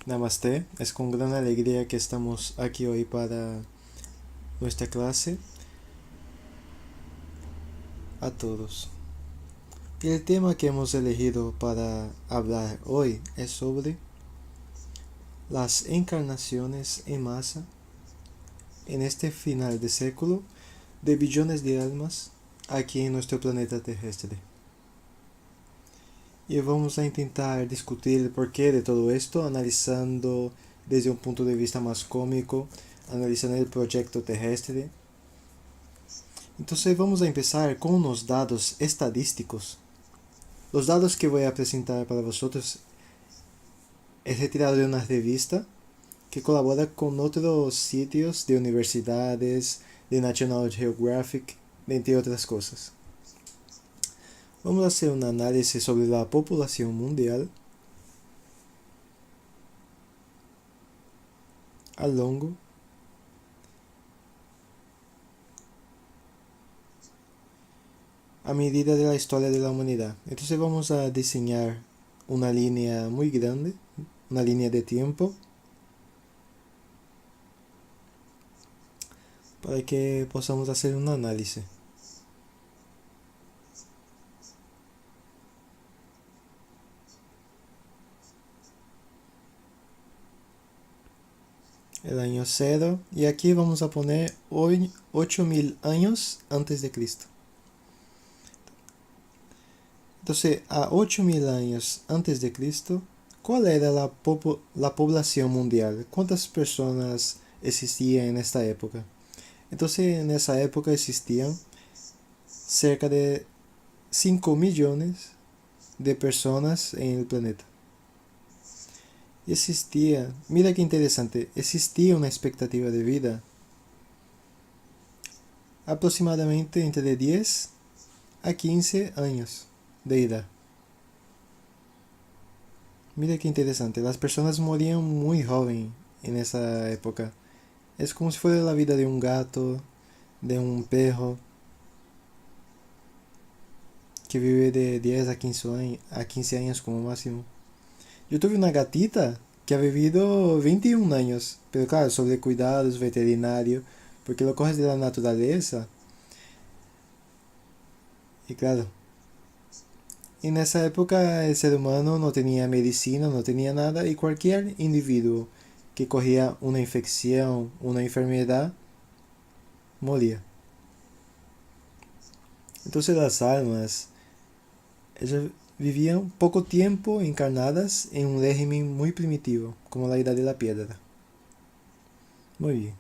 Namaste, es con gran alegría que estamos aquí hoy para nuestra clase a todos. Y el tema que hemos elegido para hablar hoy es sobre las encarnaciones en masa en este final de século de billones de almas aquí en nuestro planeta terrestre. Y vamos a intentar discutir el porqué de todo esto, analizando desde un punto de vista más cómico, analizando el proyecto terrestre. Entonces vamos a empezar con unos datos estadísticos. Los datos que voy a presentar para vosotros es retirado de una revista que colabora con otros sitios de universidades, de National Geographic, entre otras cosas. Vamos a hacer un análisis sobre la población mundial a longo a medida de la historia de la humanidad. Entonces vamos a diseñar una línea muy grande, una línea de tiempo, para que podamos hacer un análisis. El año cero, y aquí vamos a poner hoy 8000 años antes de Cristo. Entonces, a 8000 años antes de Cristo, ¿cuál era la población mundial? ¿Cuántas personas existían en esta época? Entonces, en esa época existían cerca de 5 millones de personas en el planeta. Existía, mira qué interesante, existía una expectativa de vida aproximadamente entre 10 a 15 años de edad. Mira qué interesante, las personas morían muy joven en esa época. Es como si fuera la vida de un gato, de un perro, que vive de 10 a 15 años como máximo. Yo tuve una gatita que ha vivido 21 años, pero claro, sobre cuidados, veterinario, porque lo coges de la naturaleza. Y claro, en esa época el ser humano no tenía medicina, no tenía nada, y cualquier individuo que cogía una infección, una enfermedad, moría. Entonces las almas, ellas vivían poco tiempo encarnadas en un régimen muy primitivo, como la edad de la piedra. Muy bien.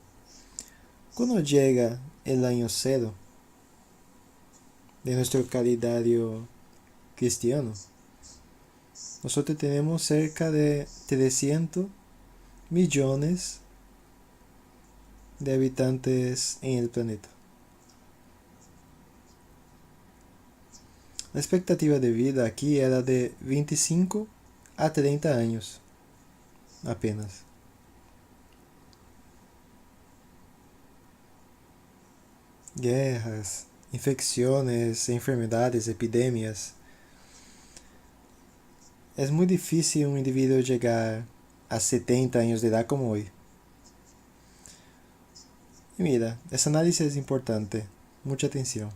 Cuando llega el año cero de nuestro calendario cristiano, nosotros tenemos cerca de 300 millones de habitantes en el planeta. La expectativa de vida aquí era de 25 a 30 años apenas. Guerras, infecciones, enfermedades, epidemias. Es muy difícil un individuo llegar a 70 años de edad como hoy. Y mira, ese análisis es importante. Mucha atención.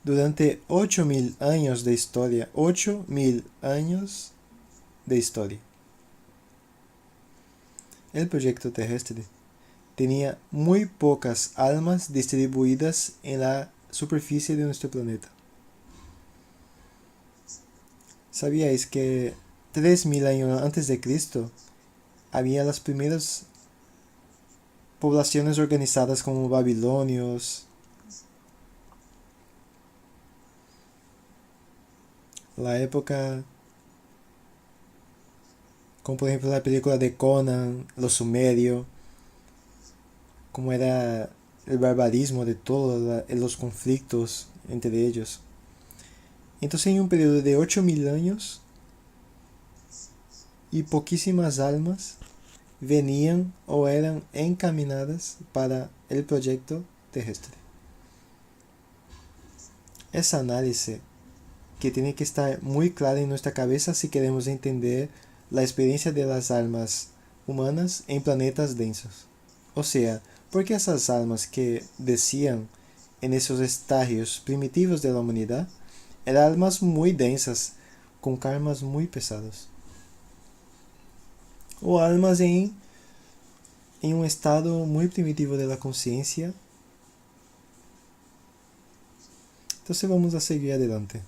Durante 8000 años de historia, 8000 años de historia, el proyecto terrestre tenía muy pocas almas distribuidas en la superficie de nuestro planeta. ¿Sabíais que 3000 años antes de Cristo había las primeras poblaciones organizadas como babilonios? La época, como por ejemplo la película de Conan, los sumerios, como era el barbarismo de todos los conflictos entre ellos. Entonces en un periodo de 8000 años y poquísimas almas venían o eran encaminadas para el proyecto terrestre. Esa análisis que tiene que estar muy clara en nuestra cabeza si queremos entender la experiencia de las almas humanas en planetas densos. O sea, porque esas almas que decían en esos estágios primitivos de la humanidad eran almas muy densas, con karmas muy pesados. O almas en un estado muy primitivo de la conciencia. Entonces vamos a seguir adelante.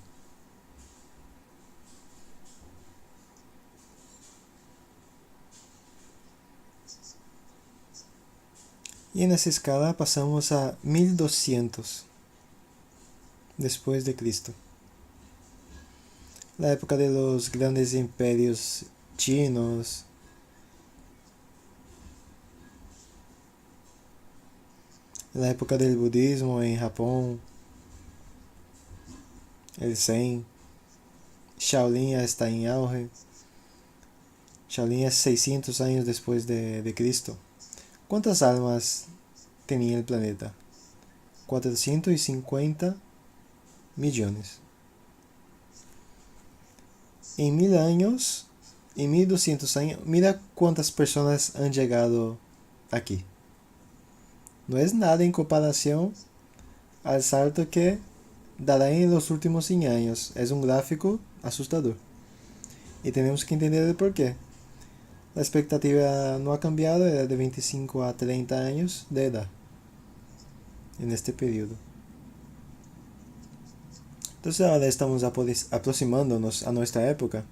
Y en esa escala pasamos a 1200 después de Cristo. La época de los grandes imperios chinos, la época del budismo en Japón, el Zen, Shaolin ya está en auge. Shaolin es 600 años después de Cristo. ¿Cuántas almas tenía el planeta? 450 millones. En 1000 años, en 1200 años, mira cuántas personas han llegado aquí. No es nada en comparación al salto que dará en los últimos 100 años. Es un gráfico asustador. Y tenemos que entender el porqué. La expectativa no ha cambiado, era de 25 a 30 años de edad en este periodo. Entonces ahora estamos aproximándonos a nuestra época.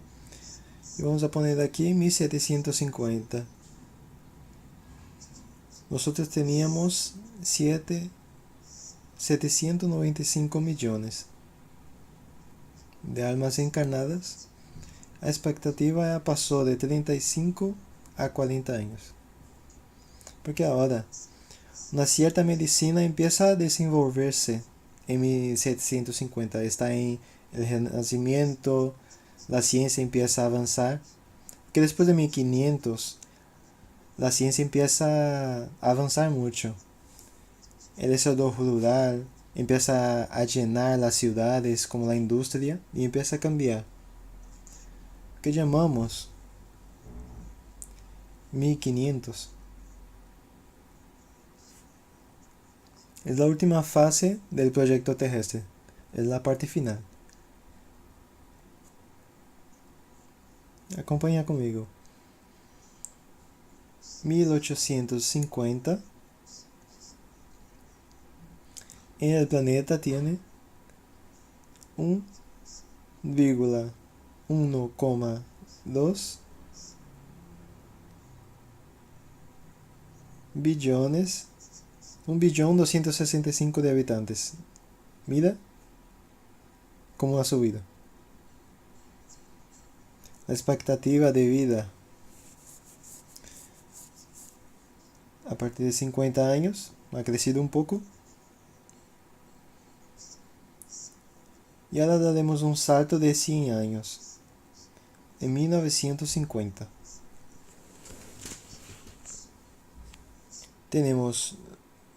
Y vamos a poner aquí 1750. Nosotros teníamos 795 millones de almas encarnadas. La expectativa pasó de 35 a 40 años. Porque ahora una cierta medicina empieza a desenvolverse en 1750. Está en el Renacimiento, la ciencia empieza a avanzar. Que después de 1500 la ciencia empieza a avanzar mucho. El desarrollo rural empieza a llenar las ciudades como la industria y empieza a cambiar. Que llamamos 1500. Es la última fase del proyecto terrestre. Es la parte final. Acompaña conmigo. 1850. En el planeta tiene 1,1,2 billones, 1.265 de habitantes. Mira cómo ha subido. La expectativa de vida a partir de 50 años ha crecido un poco. Y ahora daremos un salto de 100 años. En 1950. Tenemos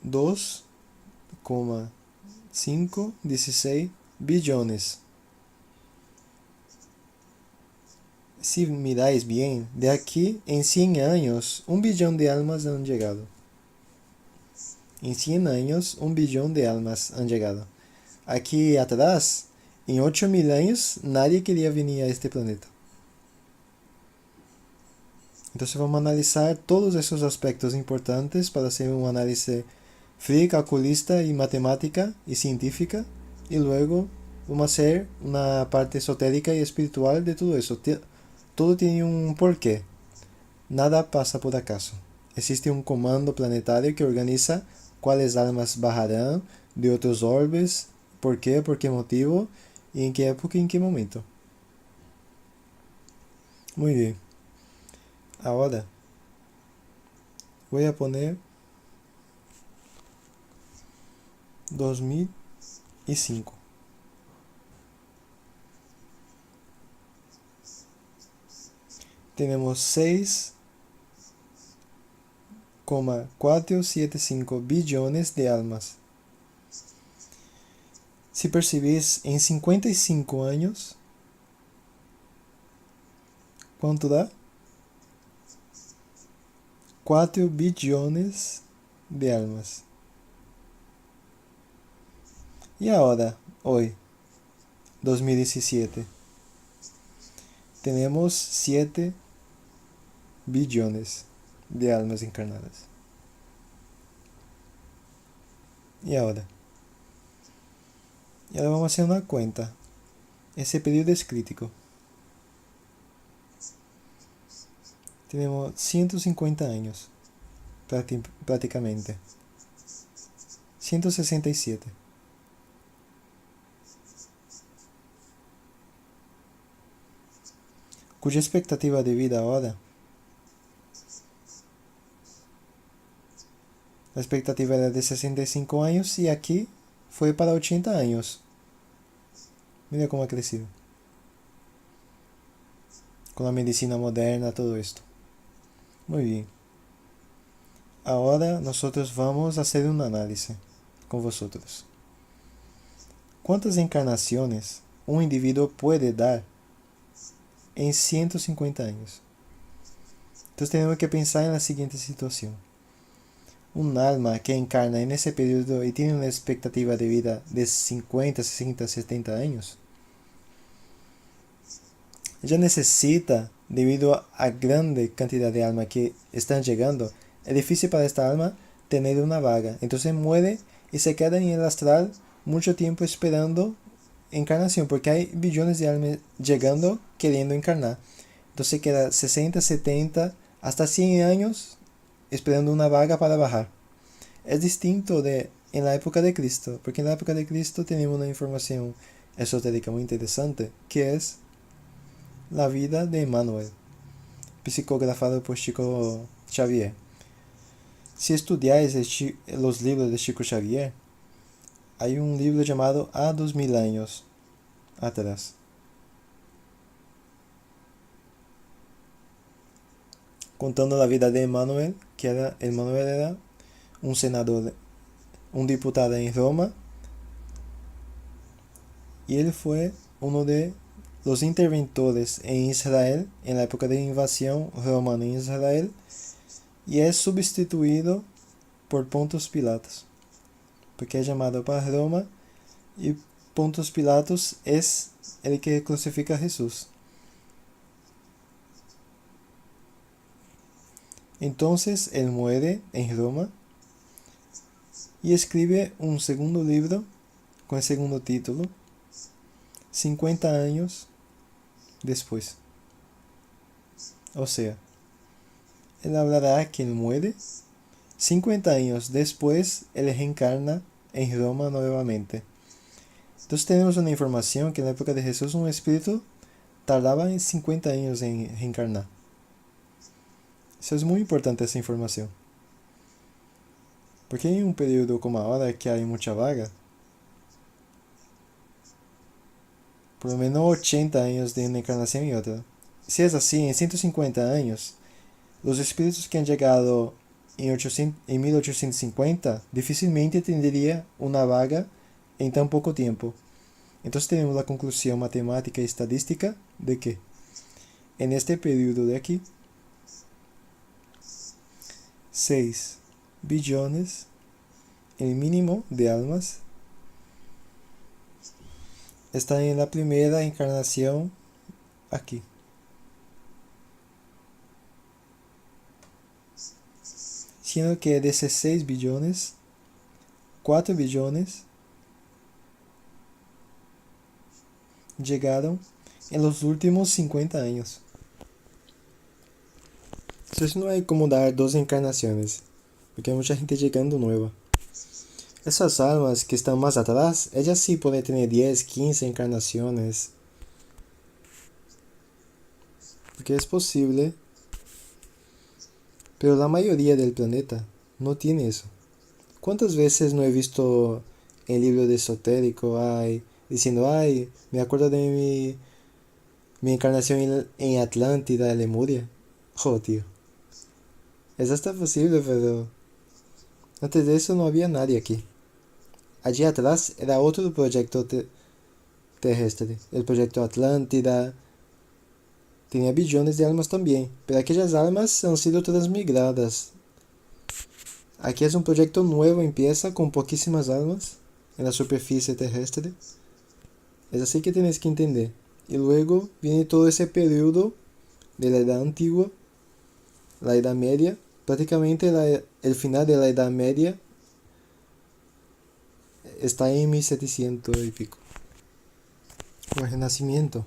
2,516 billones. Si miráis bien, de aquí en 100 años, 1 billón de almas han llegado. En 100 años, 1 billón de almas han llegado. Aquí atrás, en 8000 años, nadie quería venir a este planeta. Entonces vamos a analizar todos esos aspectos importantes para hacer un análisis frío, calculista y matemática y científica. Y luego vamos a hacer una parte esotérica y espiritual de todo eso. Todo tiene un porqué. Nada pasa por acaso. Existe un comando planetario que organiza cuáles almas bajarán de otros orbes, por qué motivo y en qué época y en qué momento. Muy bien. Ahora voy a poner 2005. Tenemos 6,475 billones de almas. Si percibís en 55 años, ¿cuánto da? 4 billones de almas. Y ahora, hoy, 2017, tenemos 7 billones de almas encarnadas. Y ahora vamos a hacer una cuenta. Ese periodo es crítico. Tenemos 150 años, prácticamente. 167. Cuya expectativa de vida ahora, la expectativa era de 65 años y aquí fue para 80 años. Mira cómo ha crecido. Con la medicina moderna, todo esto. Muy bien. Ahora nosotros vamos a hacer un análisis con vosotros. ¿Cuántas encarnaciones un individuo puede dar en 150 años? Entonces tenemos que pensar en la siguiente situación. Un alma que encarna en ese periodo y tiene una expectativa de vida de 50, 60, 70 años, ya necesita, debido a grande cantidad de almas que están llegando, es difícil para esta alma tener una vaga. Entonces muere y se queda en el astral mucho tiempo esperando encarnación, porque hay billones de almas llegando queriendo encarnar. Entonces queda 60, 70, hasta 100 años esperando una vaga para bajar. Es distinto de en la época de Cristo, porque en la época de Cristo tenemos una información esotérica muy interesante, que es la vida de Emmanuel, psicografado por Chico Xavier. Si estudiáis los libros de Chico Xavier, hay un libro llamado Há 2000 años atrás. Contando la vida de Emmanuel, Emmanuel era un senador, un diputado en Roma, y él fue uno de los interventores en Israel, en la época de invasión romana en Israel, y es sustituido por Pontos Pilatos, porque es llamado para Roma, y Pontos Pilatos es el que crucifica a Jesús. Entonces él muere en Roma y escribe un segundo libro con el segundo título, 50 años después. O sea, él hablará que él muere, 50 años después él reencarna en Roma nuevamente. Entonces tenemos una información que en la época de Jesús un espíritu tardaba en 50 años en reencarnar. Eso es muy importante, esa información. Porque en un periodo como ahora que hay mucha vaga, por lo menos 80 años de una encarnación y otra. Si es así, en 150 años, los espíritus que han llegado en 1850 difícilmente tendría una vaga en tan poco tiempo. Entonces tenemos la conclusión matemática y estadística de que en este periodo de aquí, 6 billones, el mínimo de almas, están en la primera encarnación aquí. Sino que de esos 6 billones, 4 billones llegaron en los últimos 50 años. Entonces no hay como dar 2 encarnaciones, porque hay mucha gente llegando nueva. Esas almas que están más atrás, ellas sí pueden tener 10, 15 encarnaciones. Porque es posible. Pero la mayoría del planeta no tiene eso. ¿Cuántas veces no he visto en libros de esotérico diciendo, me acuerdo de mi encarnación en Atlántida, Lemuria? Tío. Eso está posible, pero antes de eso no había nadie aquí. Allí atrás era otro proyecto terrestre, el proyecto Atlántida, tenía billones de almas también, pero aquellas almas han sido transmigradas. Aquí es un proyecto nuevo, empieza con poquísimas almas en la superficie terrestre. Es así que tienes que entender. Y luego viene todo ese periodo de la Edad Antigua, la Edad Media, prácticamente el final de la Edad Media está en 1700 y pico. Con el Renacimiento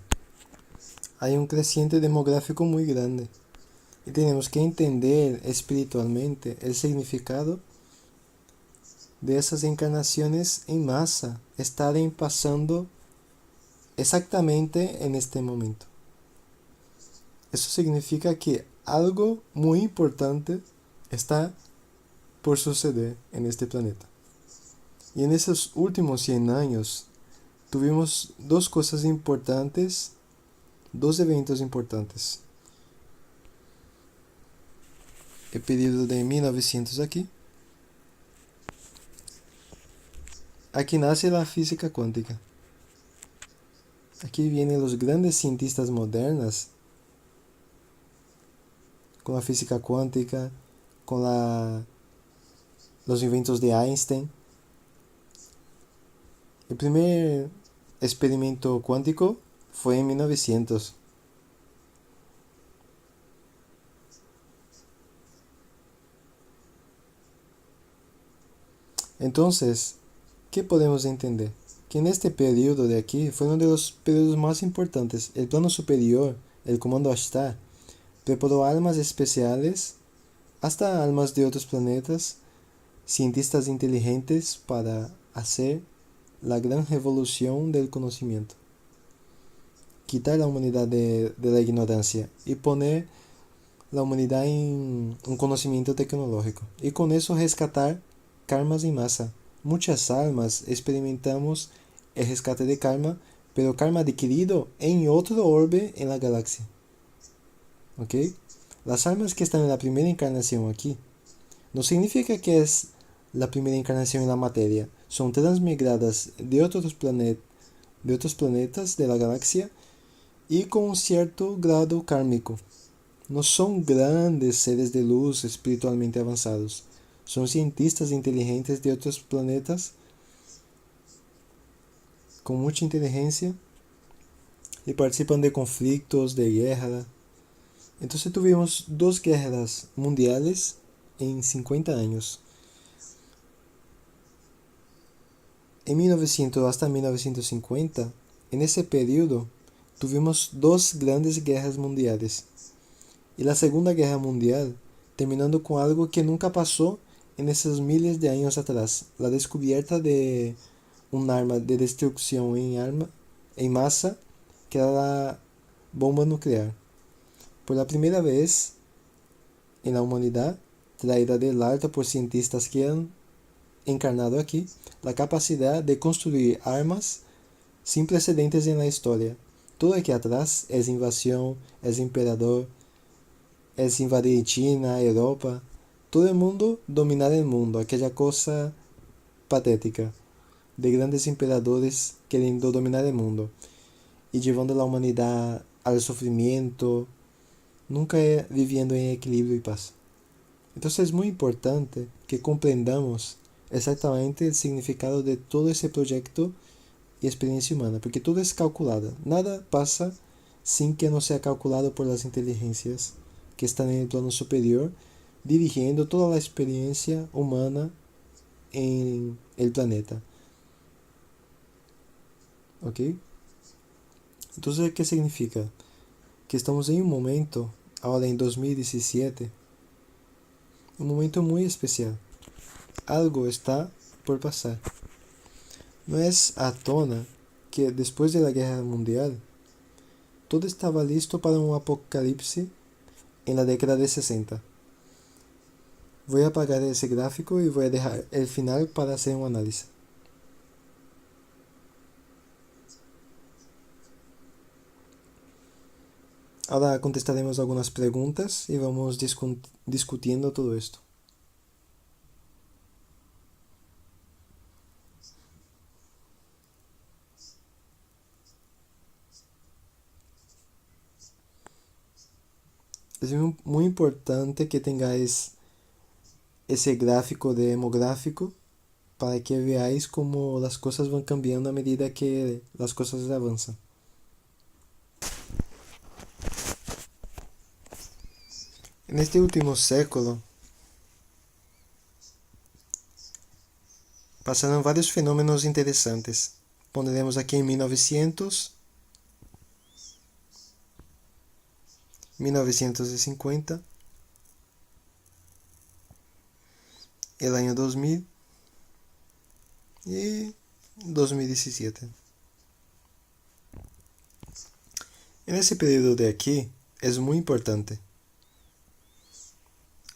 hay un creciente demográfico muy grande y tenemos que entender espiritualmente el significado de esas encarnaciones en masa estarem pasando exactamente en este momento. Eso significa que algo muy importante está por suceder en este planeta. Y en esos últimos 100 años tuvimos dos cosas importantes, dos eventos importantes. El período de 1900 aquí. Aquí nace la física cuántica. Aquí vienen los grandes cientistas modernas con la física cuántica, con los inventos de Einstein. El primer experimento cuántico fue en 1900. Entonces, ¿qué podemos entender? Que en este periodo de aquí fue uno de los periodos más importantes. El plano superior, el comando Ashtar, preparó almas especiales, hasta almas de otros planetas, cientistas inteligentes para hacer la gran revolución del conocimiento. Quitar la humanidad de la ignorancia y poner la humanidad en un conocimiento tecnológico. Y con eso rescatar karmas en masa. Muchas almas experimentamos el rescate de karma, pero karma adquirido en otro orbe en la galaxia. ¿Ok? Las almas que están en la primera encarnación aquí no significa que es la primera encarnación en la materia. Son transmigradas de otros planetas de la galaxia y con un cierto grado kármico. No son grandes seres de luz espiritualmente avanzados. Son cientistas inteligentes de otros planetas con mucha inteligencia y participan de conflictos, de guerra. Entonces tuvimos dos guerras mundiales en 50 años. En 1900 hasta 1950, en ese periodo, tuvimos dos grandes guerras mundiales. Y la Segunda Guerra Mundial, terminando con algo que nunca pasó en esos miles de años atrás, la descubierta de un arma de destrucción en masa, que era la bomba nuclear. Por la primera vez en la humanidad, traída del alto por cientistas que han encarnado aquí, la capacidad de construir armas sin precedentes en la historia. Todo aquí atrás es invasión, es emperador, es invadir China, Europa, todo el mundo dominar el mundo, aquella cosa patética de grandes emperadores queriendo dominar el mundo y llevando a la humanidad al sufrimiento, nunca viviendo en equilibrio y paz. Entonces es muy importante que comprendamos exactamente el significado de todo ese proyecto y experiencia humana, porque todo es calculado. Nada pasa sin que no sea calculado por las inteligencias que están en el plano superior, dirigiendo toda la experiencia humana en el planeta. ¿Ok? Entonces, ¿qué significa? Que estamos en un momento, ahora en 2017, un momento muy especial. Algo está por pasar. No es à tona que después de la Guerra Mundial, todo estaba listo para un apocalipsis en la década de 60. Voy a apagar ese gráfico y voy a dejar el final para hacer un análisis. Ahora contestaremos algunas preguntas y vamos discutiendo todo esto. Es muy importante que tengáis ese gráfico demográfico para que veáis cómo las cosas van cambiando a medida que las cosas avanzan. En este último século pasaron varios fenómenos interesantes. Pondremos aquí en 1900, 1950, el año 2000 y 2017. En ese periodo de aquí es muy importante.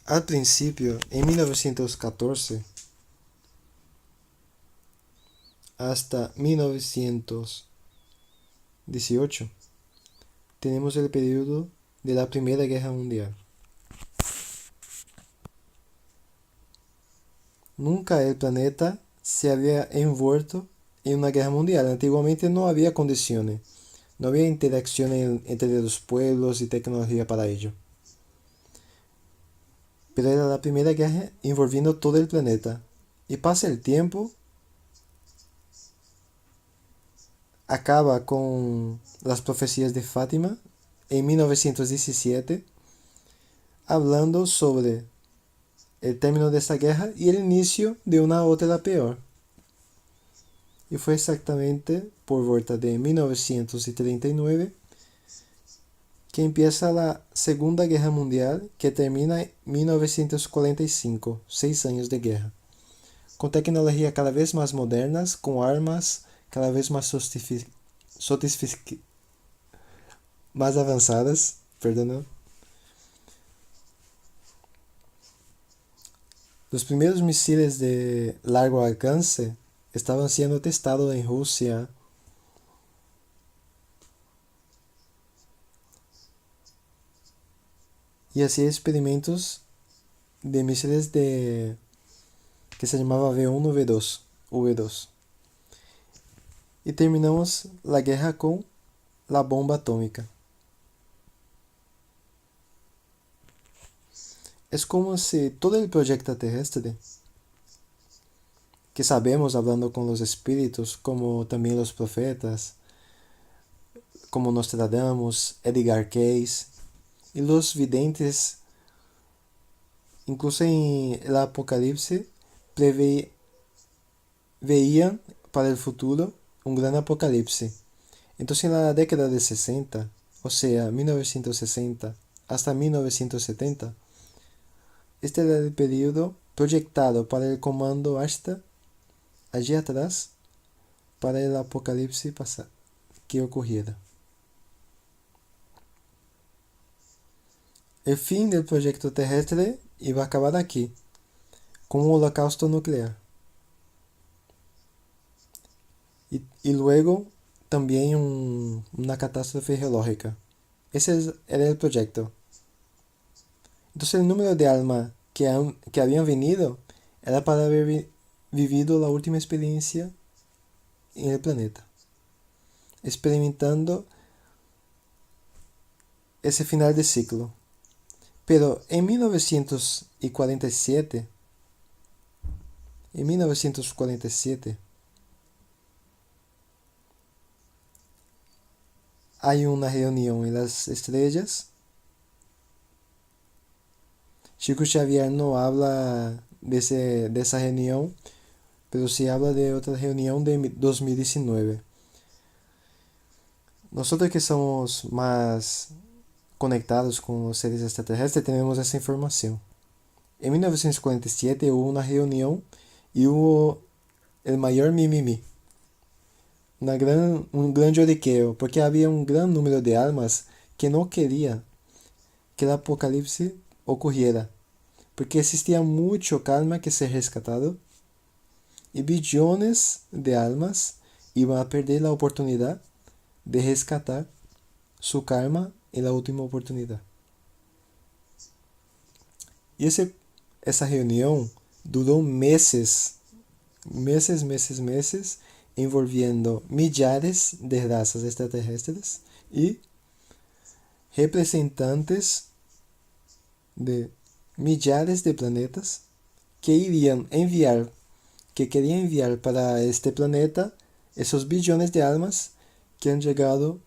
Al principio, en 1914 hasta 1918, tenemos el periodo de la Primera Guerra Mundial. Nunca el planeta se había envuelto en una guerra mundial. Antiguamente no había condiciones, no había interacción entre los pueblos y tecnología para ello. Pero era la primera guerra envolviendo todo el planeta. Y pasa el tiempo, acaba con las profecías de Fátima en 1917, hablando sobre el término de esta guerra y el inicio de una otra peor. Y fue exactamente por volta de 1939 que empieza la Segunda Guerra Mundial, que termina en 1945, 6 años de guerra, con tecnología cada vez más modernas, con armas cada vez más más avanzadas, perdón. Los primeros misiles de largo alcance estaban siendo testados en Rusia, y hacía experimentos de misiles que se llamaba V1, V2, V2. Y terminamos la guerra con la bomba atómica. Es como si todo el proyecto terrestre, que sabemos hablando con los espíritus, como también los profetas, como Nostradamus, Edgar Cayce, y los videntes, incluso en el Apocalipsis, veían para el futuro un gran apocalipsis. Entonces en la década de 60, o sea, 1960 hasta 1970, este era el periodo proyectado para el comando hasta allí atrás para el apocalipsis que ocurriera. El fin del proyecto terrestre iba a acabar aquí, con un holocausto nuclear. Y luego también una catástrofe geológica. Ese era el proyecto. Entonces el número de almas que habían venido era para haber vivido la última experiencia en el planeta, experimentando ese final de ciclo. Pero en 1947, hay una reunión en las estrellas. Chico Xavier no habla de esa reunión, pero sí habla de otra reunión de 2019. Nosotros que somos más conectados con los seres extraterrestres tenemos esa información. En 1947 hubo una reunión y hubo el mayor mimimi, un gran lloriqueo, porque había un gran número de almas que no quería que el apocalipsis ocurriera, porque existía mucho karma que ser rescatado y billones de almas iban a perder la oportunidad de rescatar su karma en la última oportunidad. Y esa reunión duró meses, envolviendo millares de razas extraterrestres y representantes de millares de planetas que querían enviar para este planeta esos billones de almas que han llegado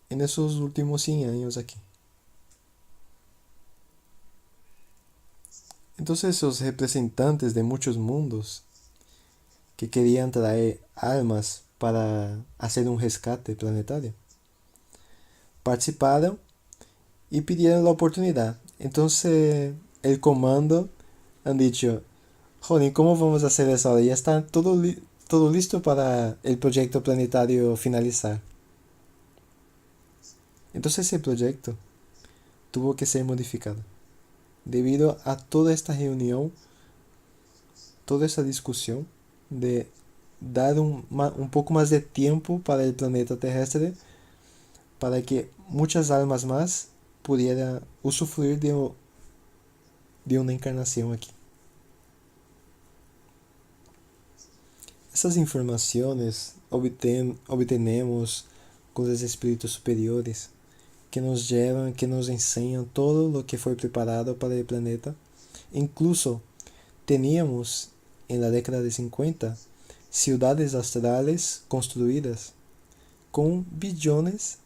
en esos últimos 100 años aquí. Entonces esos representantes de muchos mundos que querían traer almas para hacer un rescate planetario participaron y pidieron la oportunidad. Entonces el comando han dicho, joder, ¿cómo vamos a hacer eso ahora? Ya está todo listo para el proyecto planetario finalizar. Entonces ese proyecto tuvo que ser modificado. Debido a toda esta reunión, toda esa discusión de dar un poco más de tiempo para el planeta terrestre, para que muchas almas más pudieran usufruir de una encarnación aquí. Essas informações obtenemos com os espíritos superiores que nos llevan, que nos enseñan todo lo que foi preparado para o planeta. Incluso teníamos en la década de 50 ciudades astrales construidas con billones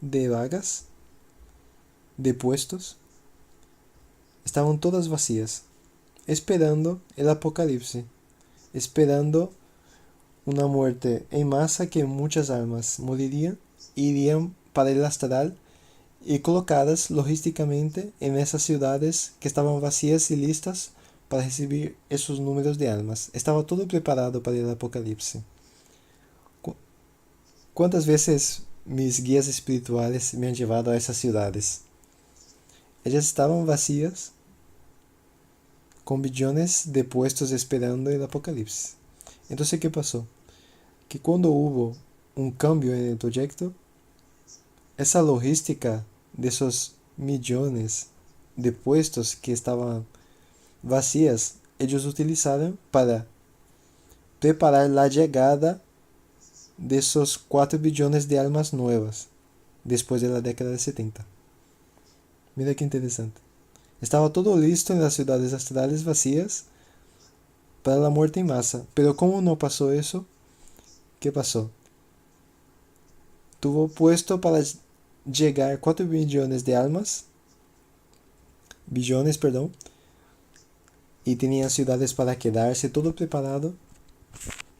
de vagas, de puestos. Estaban todas vacías, esperando el apocalipse, esperando una muerte en masa que muchas almas morirían, irían para el astral y colocadas logísticamente en esas ciudades que estaban vacías y listas para recibir esos números de almas. Estaba todo preparado para el apocalipse. ¿Cuántas veces mis guías espirituales me han llevado a esas ciudades? Ellas estaban vacías, con billones de puestos esperando el apocalipsis. Entonces, ¿qué pasó? Que cuando hubo un cambio en el proyecto, esa logística de esos millones de puestos que estaban vacías, ellos utilizaron para preparar la llegada de esos 4 billones de almas nuevas después de la década de 70. Mira qué interesante. Estaba todo listo en las ciudades astrales vacías para la muerte en masa. Pero ¿cómo no pasó eso? ¿Qué pasó? Tuvo puesto para llegar 4 billones de almas, billones, perdón, y tenían ciudades para quedarse, todo preparado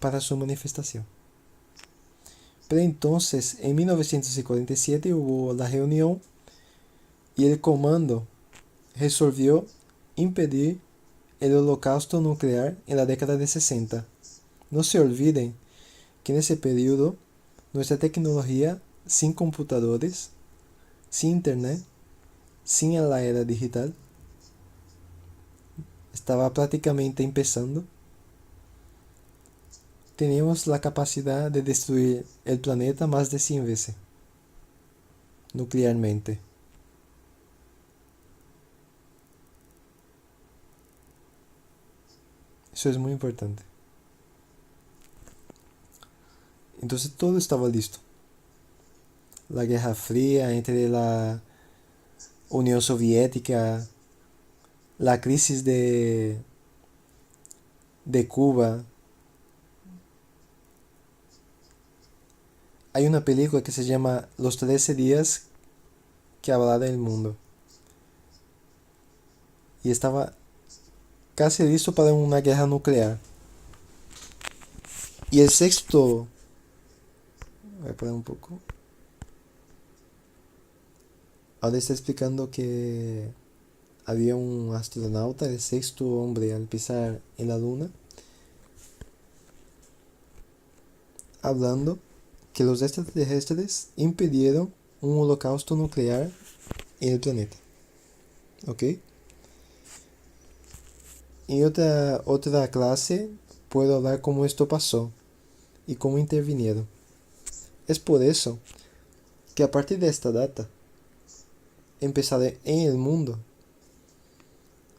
para su manifestación. Pero entonces, en 1947 hubo la reunión y el comando resolvió impedir el holocausto nuclear en la década de 60. No se olviden que en ese periodo nuestra tecnología, sin computadores, sin internet, sin la era digital, estaba prácticamente empezando. Teníamos la capacidad de destruir el planeta más de 100 veces, nuclearmente. Eso es muy importante. Entonces todo estaba listo. La Guerra Fría entre la Unión Soviética, la crisis de Cuba. Hay una película que se llama Los 13 días que hablaron el mundo. Y estaba casi listo para una guerra nuclear. Y el sexto... Voy a parar un poco. Ahora está explicando que había un astronauta, el sexto hombre al pisar en la luna, hablando que los extraterrestres impidieron un holocausto nuclear en el planeta. ¿Ok? En otra clase puedo hablar cómo esto pasó y cómo intervinieron. Es por eso que a partir de esta data empezará en el mundo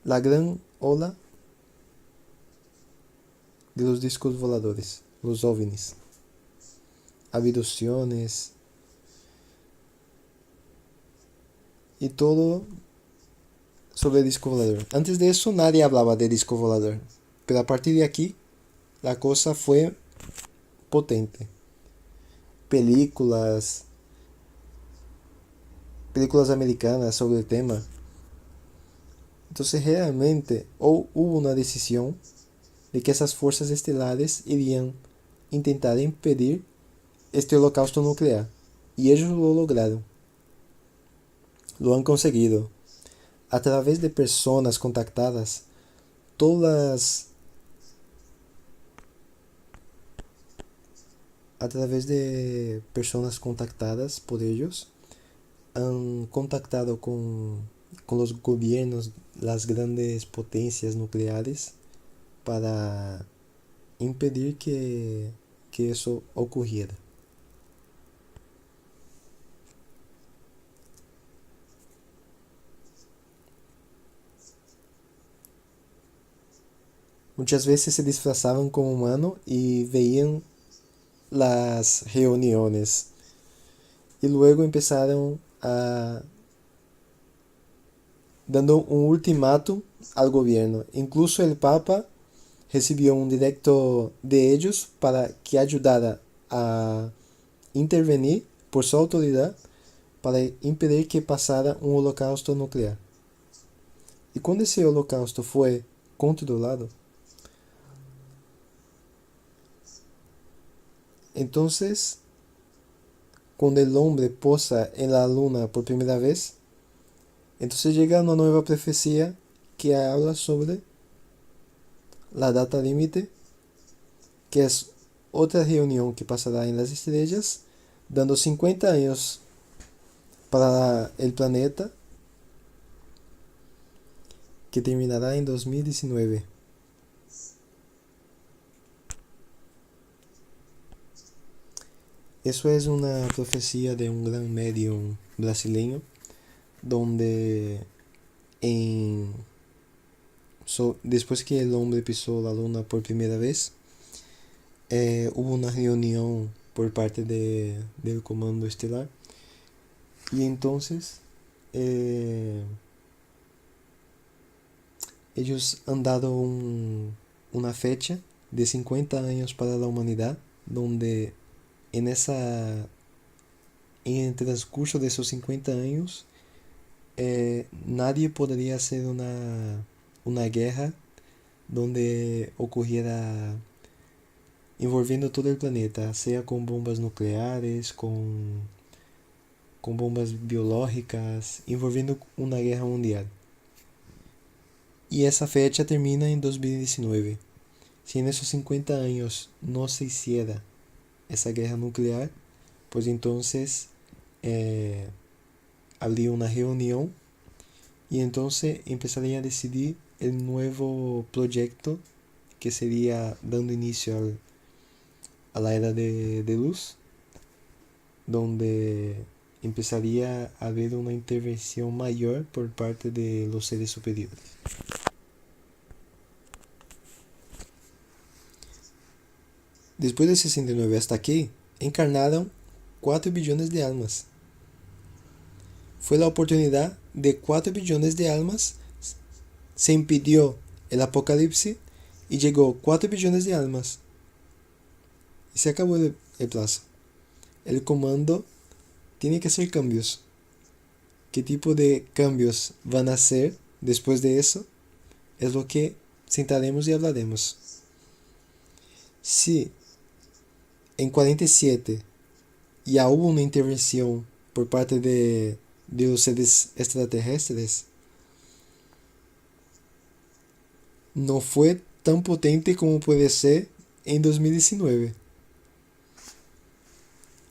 la gran ola de los discos voladores, los ovnis, abducciones y todo sobre el disco volador. Antes de eso nadie hablaba de disco volador, pero a partir de aquí la cosa fue potente. Películas, películas americanas sobre el tema. Entonces realmente hubo una decisión de que esas fuerzas estelares irían intentar impedir este holocausto nuclear. Y ellos lo lograron. Lo han conseguido. A través de personas contactadas, todas a través de personas contactadas por ellos, han contactado con los gobiernos, las grandes potencias nucleares, para impedir que eso ocurriera. Muchas veces se disfrazaban como humano y veían las reuniones y luego empezaron a dando un ultimátum al gobierno. Incluso el Papa recibió un directo de ellos para que ayudara a intervenir por su autoridad para impedir que pasara un holocausto nuclear. Y cuando ese holocausto fue controlado, entonces, cuando el hombre posa en la luna por primera vez, entonces llega una nueva profecía que habla sobre la data límite, que es otra reunión que pasará en las estrellas, dando 50 años para el planeta, que terminará en 2019. Eso es una profecía de un gran medium brasileño, donde después que el hombre pisó la luna por primera vez, hubo una reunión por parte del comando estelar, y entonces ellos han dado una fecha de 50 años para la humanidad, donde en en el transcurso de esos 50 años nadie podría hacer una guerra donde ocurriera envolviendo todo el planeta, sea con bombas nucleares, con bombas biológicas, envolviendo una guerra mundial. Y esa fecha termina en 2019. Si en esos 50 años no se hiciera esa guerra nuclear, pues entonces habría una reunión y entonces empezaría a decidir el nuevo proyecto que sería dando inicio a la era de luz, donde empezaría a haber una intervención mayor por parte de los seres superiores. Después de 69 hasta aquí, encarnaron 4 billones de almas. Fue la oportunidad de 4 billones de almas. Se impidió el apocalipsis y llegó 4 billones de almas. Y se acabó el plazo. El comando tiene que hacer cambios. ¿Qué tipo de cambios van a hacer después de eso? Es lo que sentaremos y hablaremos. Si en 47 ya hubo una intervención por parte de los seres extraterrestres, no fue tan potente como puede ser en 2019.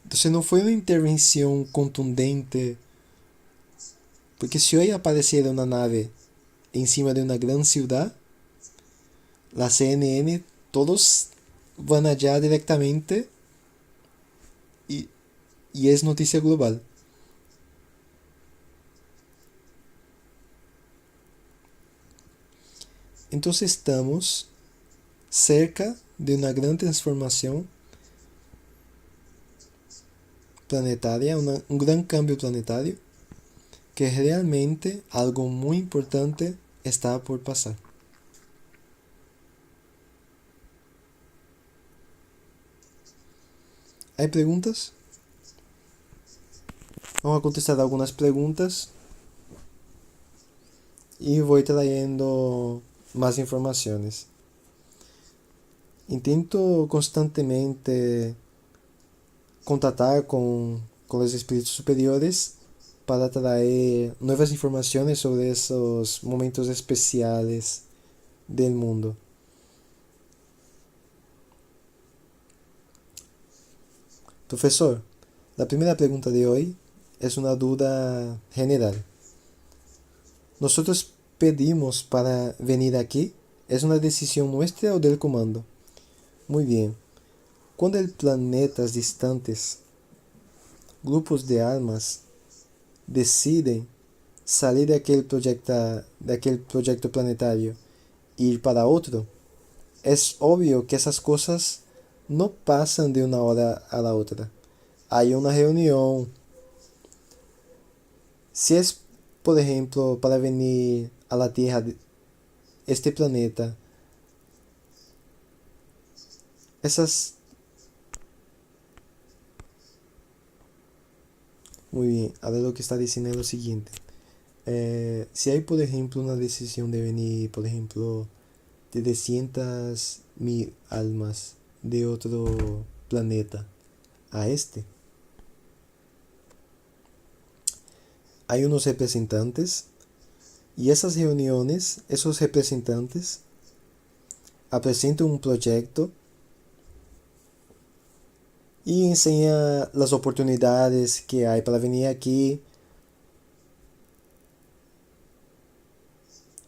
Entonces no fue una intervención contundente, porque si hoy apareciera una nave encima de una gran ciudad, la CNN, todos van allá directamente y es noticia global. Entonces estamos cerca de una gran transformación planetaria, un gran cambio planetario, que realmente algo muy importante está por pasar. ¿Hay preguntas? Vamos a contestar algunas preguntas y voy trayendo más informaciones. Intento constantemente contactar con los espíritus superiores para traer nuevas informaciones sobre esos momentos especiales del mundo. Profesor, la primera pregunta de hoy es una duda general. ¿Nosotros pedimos para venir aquí? ¿Es una decisión nuestra o del comando? Muy bien. Cuando en planetas distantes, grupos de almas deciden salir de aquel proyecto planetario e ir para otro, es obvio que esas cosas no pasan de una hora a la otra. Hay una reunión. Si es, por ejemplo, para venir a la Tierra, este planeta, esas... Muy bien, ahora lo que está diciendo es lo siguiente. Si hay, por ejemplo, una decisión de venir, por ejemplo, de 200.000 almas de otro planeta a este, hay unos representantes y esas reuniones, esos representantes presentan un proyecto y enseña las oportunidades que hay para venir aquí.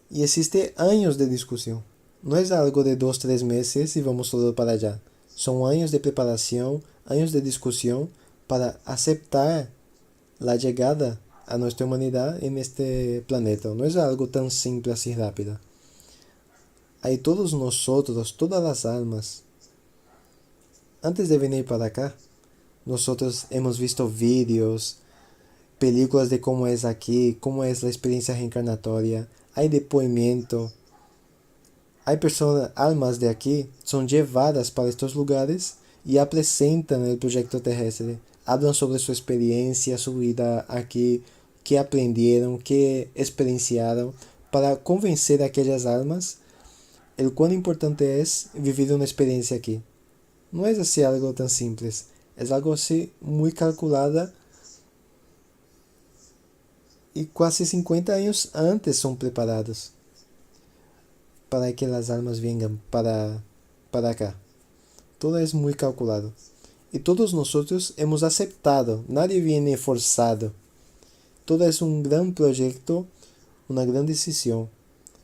Y existe años de discusión. No es algo de 2, 3 meses y vamos todo para allá. Son años de preparación, años de discusión para aceptar la llegada a nuestra humanidad en este planeta. No es algo tan simple así rápida. Hay todos nosotros, todas las almas. Antes de venir para acá, nosotros hemos visto vídeos, películas de cómo es aquí, cómo es la experiencia reencarnatoria. Hay depoimento. Hay personas, almas de aquí, son llevadas para estos lugares y presentan el proyecto terrestre. Hablan sobre su experiencia, su vida aquí, qué aprendieron, qué experienciaron, para convencer a aquellas almas el cuán importante es vivir una experiencia aquí. No es así algo tan simple, es algo así muy calculada y casi 50 años antes son preparados para que las almas vengan para acá. Todo es muy calculado. Y todos nosotros hemos aceptado, nadie viene forzado. Todo es un gran proyecto, una gran decisión.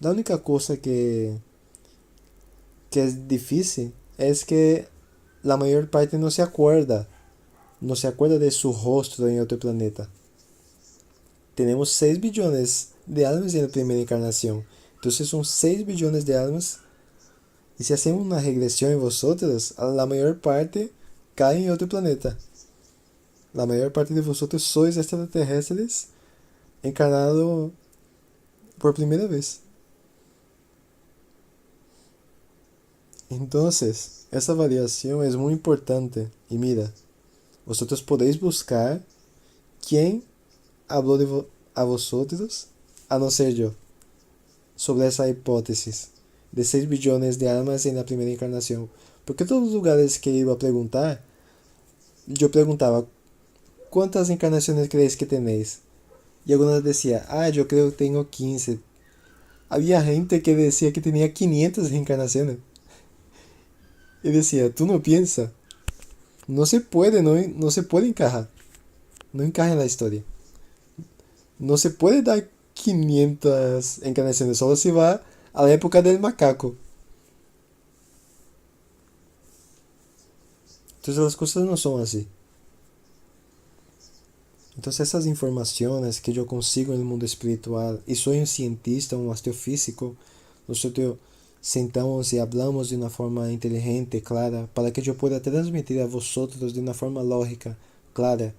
La única cosa que es difícil es que la mayor parte no se acuerda. No se acuerda de su rostro en otro planeta. Tenemos 6 billones de almas en la primera encarnación. Entonces son 6 billones de almas. Y si hacemos una regresión en vosotros, la mayor parte cae en otro planeta. La mayor parte de vosotros sois extraterrestres encarnados por primera vez. Entonces, esa variación es muy importante. Y mira, vosotros podéis buscar quién habló a vosotros, a no ser yo, sobre esa hipótesis de 6 billones de almas en la primera encarnación. Porque todos los lugares que iba a preguntar, yo preguntaba, ¿cuántas encarnaciones creéis que tenéis? Y algunas decía, yo creo que tengo 15. Había gente que decía que tenía 500 reencarnaciones. Y decía, tú no piensas. No se puede, no se puede encajar. No encaja en la historia. No se puede dar 500 encarnaciones. Solo se va a la época del macaco. Entonces las cosas no son así. Entonces esas informaciones que yo consigo en el mundo espiritual, y soy un cientista, un astrofísico, nosotros sentamos y hablamos de una forma inteligente, clara, para que yo pueda transmitir a vosotros de una forma lógica, clara,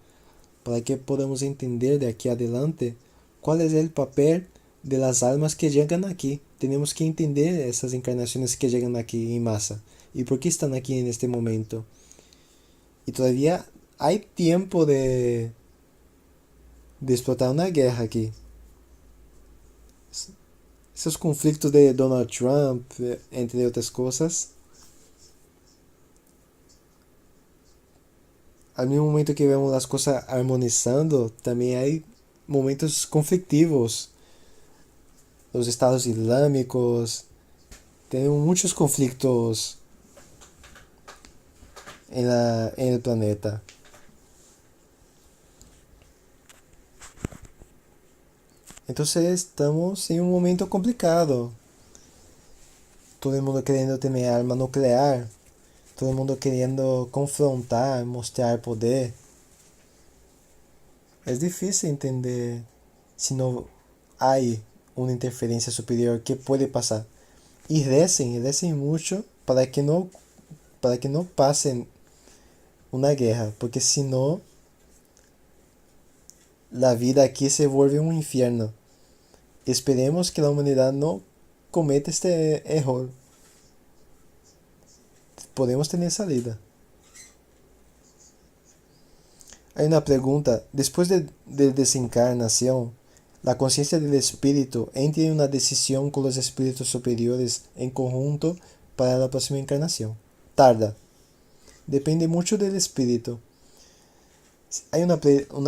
para que podamos entender de aquí adelante ¿Cuál es el papel de las almas que llegan aquí? Tenemos que entender esas encarnaciones que llegan aquí en masa y por qué están aquí en este momento. Y todavía hay tiempo de explotar una guerra aquí. Esos conflictos de Donald Trump, entre otras cosas, al mismo momento que vemos las cosas armonizando, también hay momentos conflictivos. Los estados islámicos, tenemos muchos conflictos en el planeta. Entonces estamos en un momento complicado. Todo el mundo queriendo tener arma nuclear. Todo el mundo queriendo confrontar, mostrar poder. Es difícil entender si no hay una interferencia superior que puede pasar. Y recen mucho para que no pasen una guerra, porque si no, la vida aquí se vuelve un infierno. Esperemos que la humanidad no cometa este error. Podemos tener salida. Hay una pregunta. Después de desencarnación, la conciencia del espíritu entra en una decisión con los espíritus superiores en conjunto para la próxima encarnación. Tarda. Depende mucho del espíritu. Hay una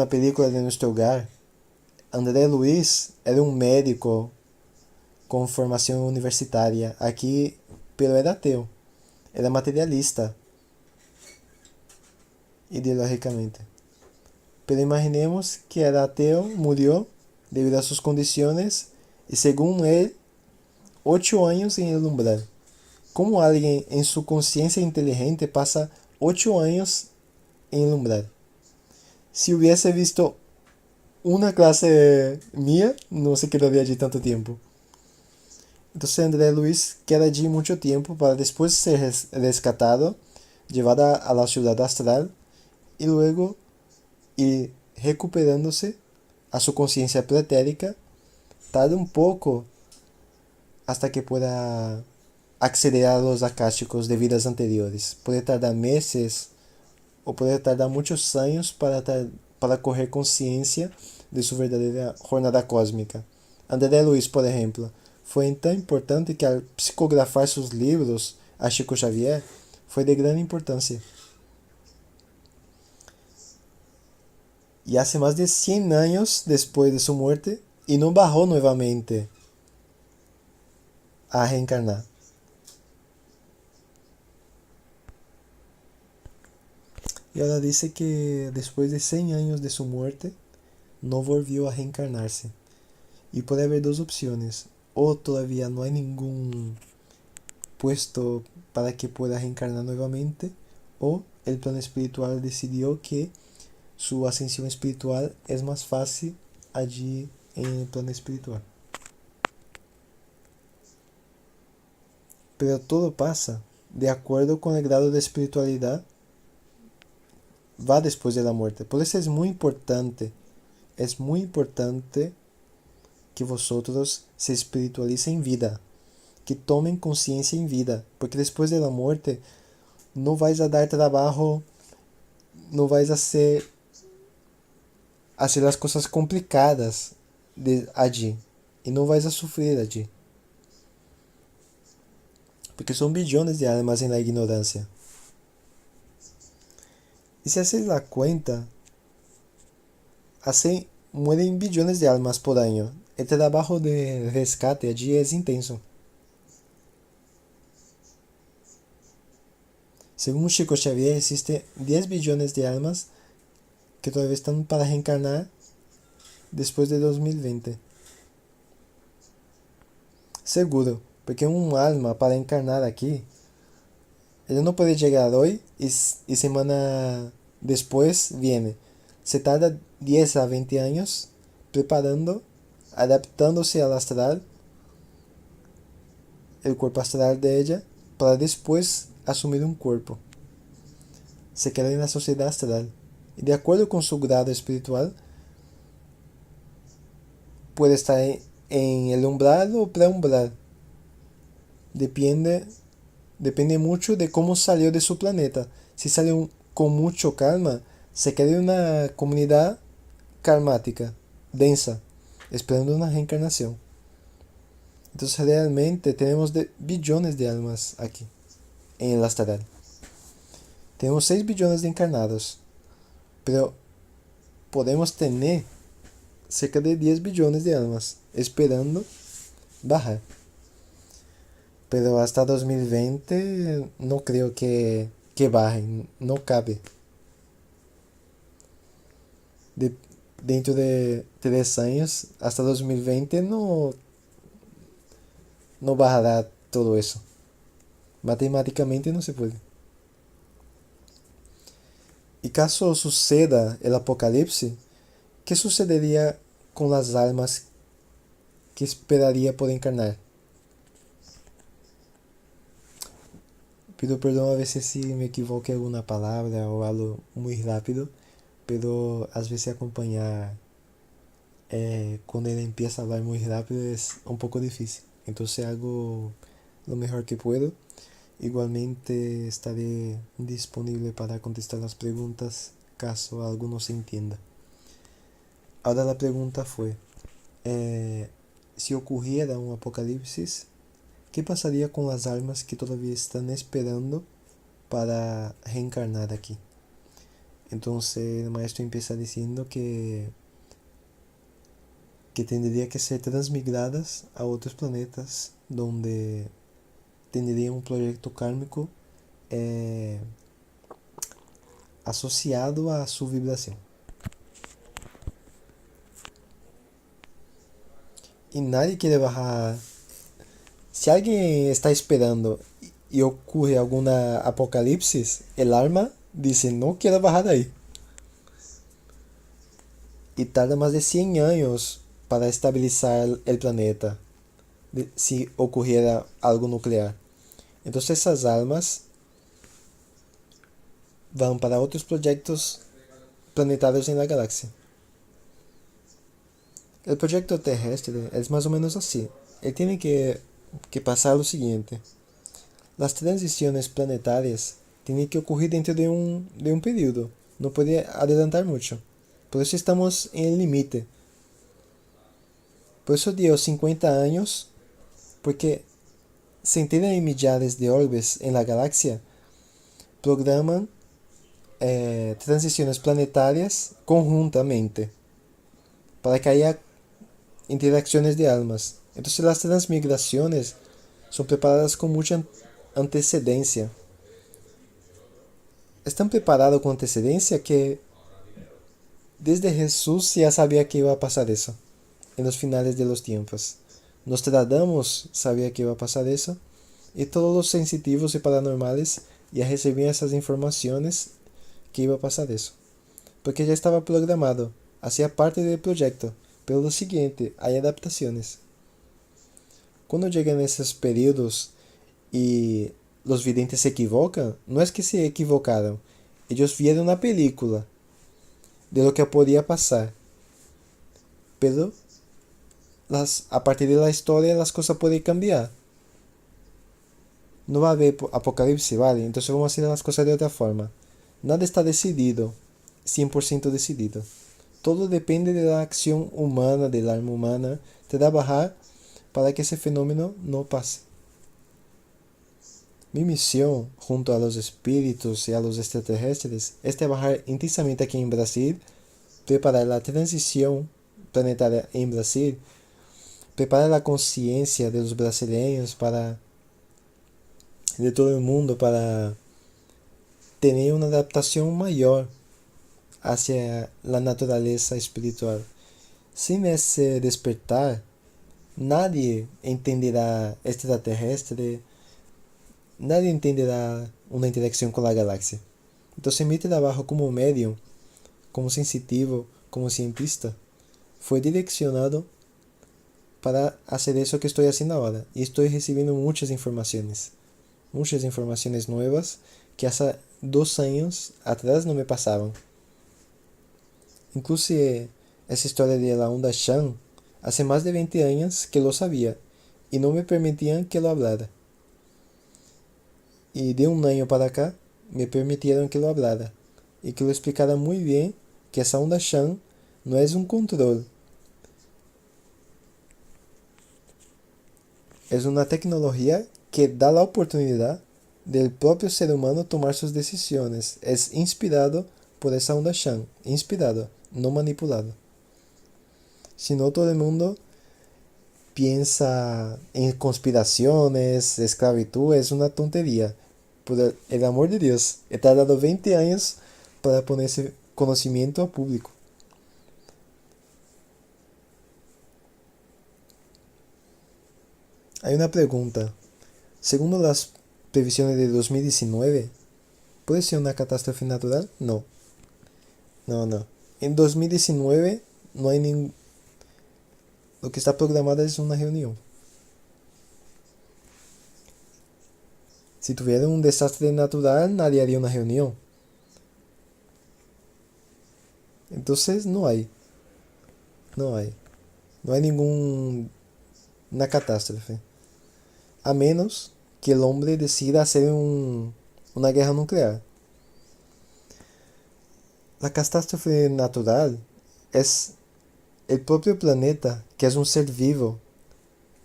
película de nuestro hogar. André Luiz era un médico con formación universitaria aquí, pero era ateo. Era materialista, ideológicamente. Pero imaginemos que era ateo, murió debido a sus condiciones y según él, 8 años en el umbral. ¿Cómo alguien en su conciencia inteligente pasa 8 años en el umbral? Si hubiese visto una clase mía, no se quedaría allí tanto tiempo. Entonces André Luis queda allí mucho tiempo para después ser rescatado, llevado a la ciudad astral y luego ir recuperándose a su conciencia pretérica. Tarda un poco hasta que pueda acceder a los akáshicos de vidas anteriores. Puede tardar meses o puede tardar muchos años para coger conciencia de su verdadera jornada cósmica. André Luiz, por ejemplo, fue tan importante que al psicografar sus libros a Chico Xavier fue de gran importancia. Y hace más de 100 años después de su muerte, y no bajó nuevamente a reencarnar. Y ahora dice que después de 100 años de su muerte, no volvió a reencarnarse. Y puede haber dos opciones. O todavía no hay ningún puesto para que pueda reencarnar nuevamente, o el plano espiritual decidió que su ascensión espiritual es más fácil allí en el plano espiritual. Pero todo pasa de acuerdo con el grado de espiritualidad, va después de la muerte. Por eso es muy importante que vosotros se espiritualicen en vida, que tomen conciencia en vida, porque después de la muerte no vais a dar trabajo, no vais a hacer las cosas complicadas de allí y no vais a sufrir allí, porque son billones de almas en la ignorancia. Y si haces la cuenta, mueren billones de almas por año. El trabajo de rescate allí es intenso. Según Chico Xavier, existe 10 billones de almas que todavía están para reencarnar después de 2020. Seguro, porque un alma para encarnar aquí, ella no puede llegar hoy y semana después viene. Se tarda 10 a 20 años preparando, adaptándose al astral, el cuerpo astral de ella, para después asumir un cuerpo. Se queda en la sociedad astral. Y de acuerdo con su grado espiritual, puede estar en el umbral o preumbral. Depende, depende mucho de cómo salió de su planeta. Si salió con mucho karma, se queda en una comunidad karmática, densa, esperando una reencarnación. Entonces realmente tenemos billones de almas aquí, en el astral. Tenemos 6 billones de encarnados, pero podemos tener cerca de 10 billones de almas esperando bajar. Pero hasta 2020 no creo que bajen, no cabe. De, Dentro de 3 años, hasta 2020, no bajará todo eso. Matemáticamente no se puede. Y caso suceda el apocalipsis, ¿qué sucedería con las almas que esperaría por encarnar? Pido perdón a veces si me equivoco en alguna palabra o algo muy rápido, pero a veces acompañar cuando él empieza a hablar muy rápido es un poco difícil. Entonces hago lo mejor que puedo. Igualmente estaré disponible para contestar las preguntas caso alguno se entienda. Ahora la pregunta fue, si ocurriera un apocalipsis, ¿qué pasaría con las almas que todavía están esperando para reencarnar aquí? Entonces el maestro empieza diciendo que tendría que ser transmigradas a otros planetas donde tendría un proyecto kármico asociado a su vibración. Y nadie quiere bajar. Si alguien está esperando y ocurre alguna apocalipsis, el alma dice no quiero bajar de ahí. Y tarda más de 100 años para estabilizar el planeta si ocurriera algo nuclear. Entonces esas almas van para otros proyectos planetarios en la galaxia. El proyecto terrestre es más o menos así. Él tiene que pasar lo siguiente. Las transiciones planetarias tienen que ocurrir dentro de un periodo. No puede adelantar mucho. Por eso estamos en el límite. Por eso dio 50 años, porque centenas de millares de orbes en la galaxia programan transiciones planetarias conjuntamente para que haya interacciones de almas. Entonces las transmigraciones son preparadas con mucha antecedencia. Están preparados con antecedencia que desde Jesús ya sabía que iba a pasar eso en los finales de los tiempos. Nostradamus sabía que iba a pasar eso y todos los sensitivos y paranormales ya recibían esas informaciones que iba a pasar eso. Porque ya estaba programado, hacía parte del proyecto. Pero lo siguiente, hay adaptaciones. Cuando llegan esos periodos y los videntes se equivocan, no es que se equivocaron, ellos vieron una película de lo que podía pasar. Pero a partir de la historia las cosas pueden cambiar. No va a haber apocalipsis, ¿vale? Entonces vamos a hacer las cosas de otra forma. Nada está decidido, 100% decidido. Todo depende de la acción humana, del alma humana, de trabajar para que ese fenómeno no pase. Mi misión, junto a los espíritus y a los extraterrestres, es trabajar intensamente aquí en Brasil, preparar la transición planetaria en Brasil, preparar la conciencia de los brasileños de todo el mundo para tener una adaptación mayor hacia la naturaleza espiritual. Sin ese despertar, nadie entenderá extraterrestre, nadie entenderá una interacción con la galaxia. Entonces mi trabajo como medium, como sensitivo, como cientista, fue direccionado para hacer eso que estoy haciendo ahora. Y estoy recibiendo muchas informaciones nuevas que hace 2 años atrás no me pasaban. Inclusive essa história de la onda Shan, Hace más de 20 años que lo sabía y no me permitían que lo hablara. Y de un año para acá me permitieron que lo hablara y que lo explicara muy bien que esa onda Shan no es un control, es una tecnología que da la oportunidad del propio ser humano tomar sus decisiones. Es inspirado por esa onda Shan, inspirado, no manipulado. Si no, todo el mundo piensa en conspiraciones, esclavitud, es una tontería. Por el amor de Dios, he tardado 20 años para poner ese conocimiento al público. Hay una pregunta. Según las previsiones de 2019, ¿puede ser una catástrofe natural? No. No, no. En 2019 no hay ningún... Lo que está programado es una reunión. Si tuviera un desastre natural, nadie haría una reunión. Entonces no hay. No hay. No hay ninguna catástrofe. A menos que el hombre decida hacer una guerra nuclear. La catástrofe natural es el propio planeta, que es un ser vivo,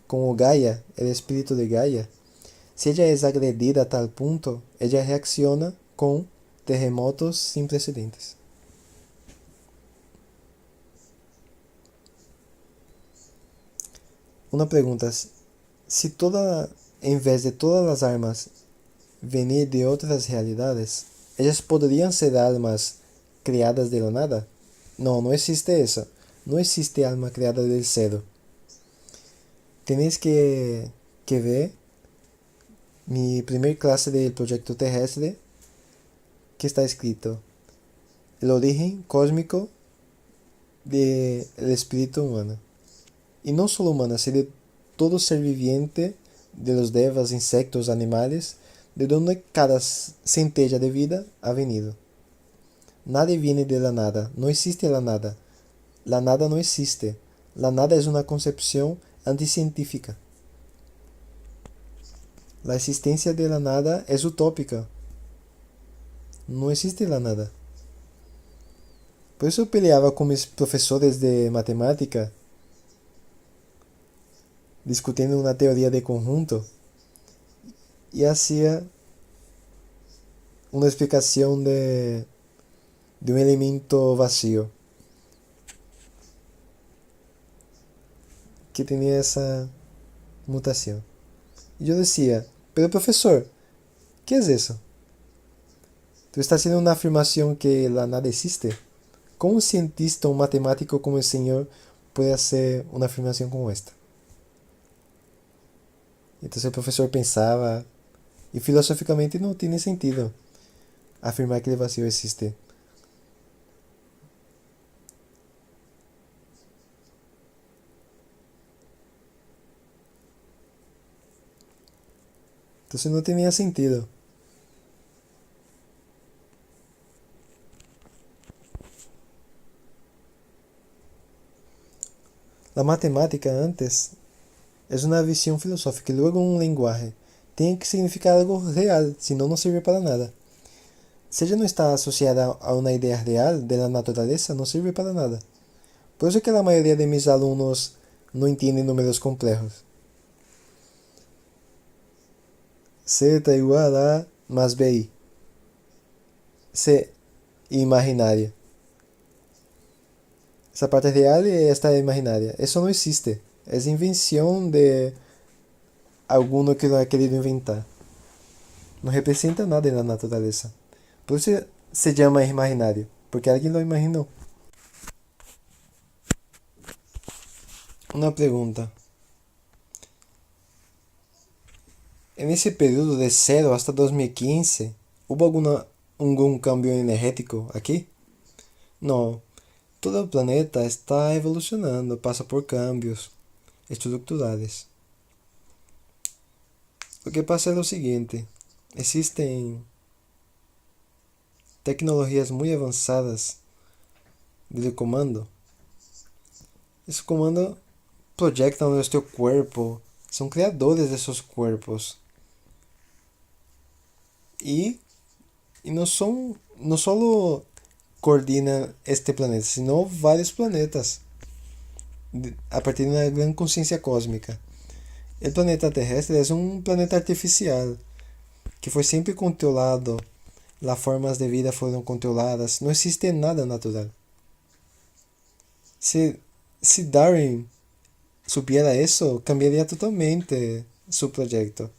como Gaia, el espíritu de Gaia. Si ella es agredida a tal punto, ella reacciona con terremotos sin precedentes. Una pregunta, si en vez de todas las armas venir de otras realidades, ellas podrían ser almas creadas de la nada. No, no existe eso. No existe alma creada del cero. Tenéis que ver mi primer clase del proyecto terrestre, que está escrito el origen cósmico del espíritu humano. Y no solo humano, sino de todo ser viviente, de los devas, insectos, animales, de donde cada centella de vida ha venido. Nadie viene de la nada, no existe la nada. La nada no existe. La nada es una concepción anticientífica. La existencia de la nada es utópica. No existe la nada. Por eso peleaba con mis profesores de matemática, discutiendo una teoría de conjunto, y hacía una explicación de un elemento vacío que tenía esa mutación. Y yo decía, pero profesor, ¿qué es eso? Tú estás haciendo una afirmación que la nada existe. ¿Cómo un cientista, un matemático como el señor puede hacer una afirmación como esta? Entonces el profesor pensaba, y filosóficamente no tiene sentido afirmar que el vacío existe. Entonces no tenía sentido. La matemática antes es una visión filosófica y luego un lenguaje. Tiene que significar algo real, si no, no sirve para nada. Si ella no está asociada a una idea real de la naturaleza, no sirve para nada. Por eso que la mayoría de mis alumnos no entienden números complejos. Z igual a más BI. C imaginaria. Esa parte real y esta imaginaria. Eso no existe. Es invención de alguno que lo ha querido inventar. No representa nada en la naturaleza. Por eso se llama imaginario, porque alguien lo imaginó. Una pregunta. En ese periodo de 0 hasta 2015, ¿hubo algún cambio energético aquí? No. Todo el planeta está evolucionando, pasa por cambios estructurales. Lo que pasa es lo siguiente. Existen tecnologías muy avanzadas de comando. Ese comando proyectan nuestro cuerpo, son creadores de esos cuerpos. Y, y no solo coordinan este planeta, sino varios planetas a partir de una gran conciencia cósmica. El planeta terrestre es un planeta artificial que fue siempre controlado. Las formas de vida fueron controladas. No existe nada natural. Si, si Darwin supiera eso, cambiaría totalmente su proyecto.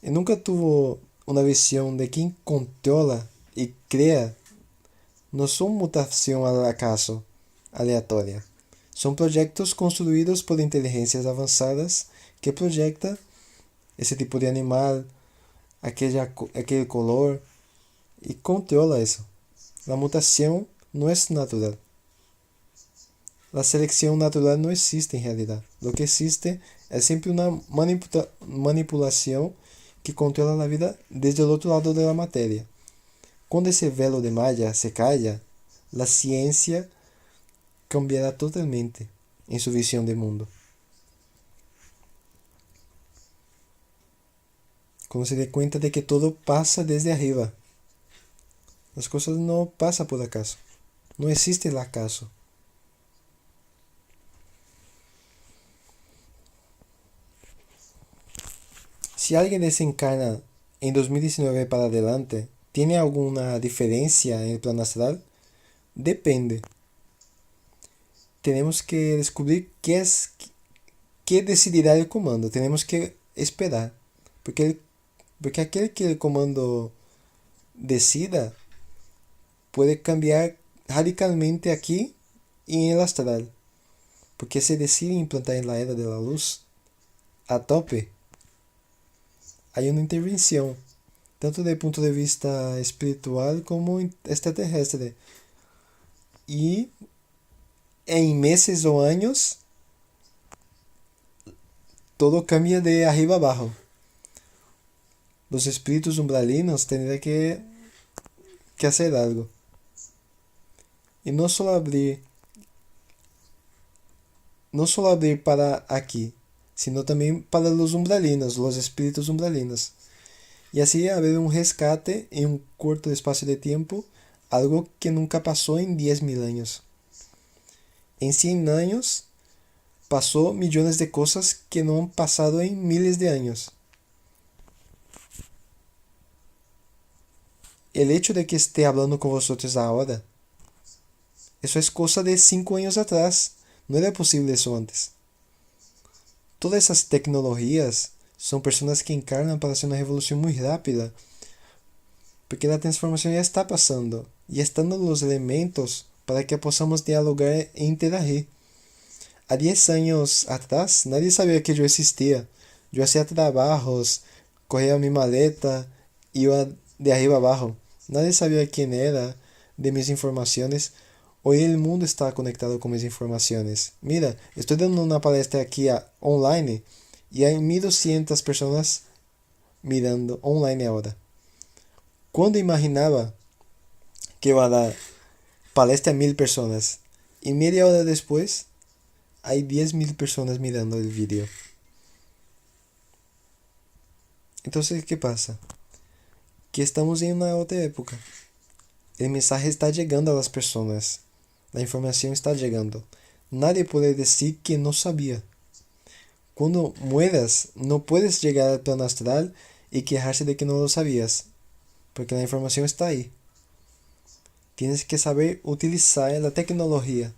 Él nunca tuvo una visión de quien controla y crea. No son mutación al acaso, aleatoria. Son proyectos construidos por inteligencias avanzadas que proyecta ese tipo de animal, aquel color, y controla eso. La mutación no es natural. La selección natural no existe en realidad. Lo que existe es siempre una manipulación que controla la vida desde el otro lado de la materia. Cuando ese velo de malla se calla, la ciencia cambiará totalmente en su visión del mundo. Cuando se dé cuenta de que todo pasa desde arriba. Las cosas no pasan por acaso. No existe el acaso. Si alguien desencarna en 2019 para adelante, ¿tiene alguna diferencia en el plano astral? Depende. Tenemos que descubrir qué decidirá el comando. Tenemos que esperar. Porque aquel que el comando decida puede cambiar radicalmente aquí y en el astral. Porque se decide implantar en la era de la luz a tope, hay una intervención, tanto desde el punto de vista espiritual como extraterrestre. Y en meses o años, todo cambia de arriba abajo. Los espíritus umbralinos tendrán que hacer algo. Y no solo abrir para aquí, sino también para los umbralinos, los espíritus umbralinos. Y así haber un rescate en un corto espacio de tiempo, algo que nunca pasó en 10.000 años. En 100 años pasó millones de cosas que no han pasado en miles de años. El hecho de que esté hablando con vosotros ahora, eso es cosa de 5 años atrás. No era posible eso antes. Todas esas tecnologías son personas que encarnan para hacer una revolución muy rápida, porque la transformación ya está pasando, y están los elementos para que podamos dialogar e interagir. Há 10 años atrás, nadie sabía que yo existía. Yo hacía trabajos, corría mi maleta, iba de arriba abajo. Nadie sabía quién era, de mis informaciones. Hoy el mundo está conectado con mis informaciones. Mira, estoy dando una palestra aquí online y hay 1.200 personas mirando online ahora. Cuando imaginaba que iba a dar palestra a 1.000 personas y media hora después hay 10.000 personas mirando el vídeo. Entonces, ¿qué pasa? Que estamos en una otra época. El mensaje está llegando a las personas. La información está llegando. Nadie puede decir que no sabía. Cuando mueras, no puedes llegar al plano astral y quejarse de que no lo sabías, porque la información está ahí. Tienes que saber utilizar la tecnología.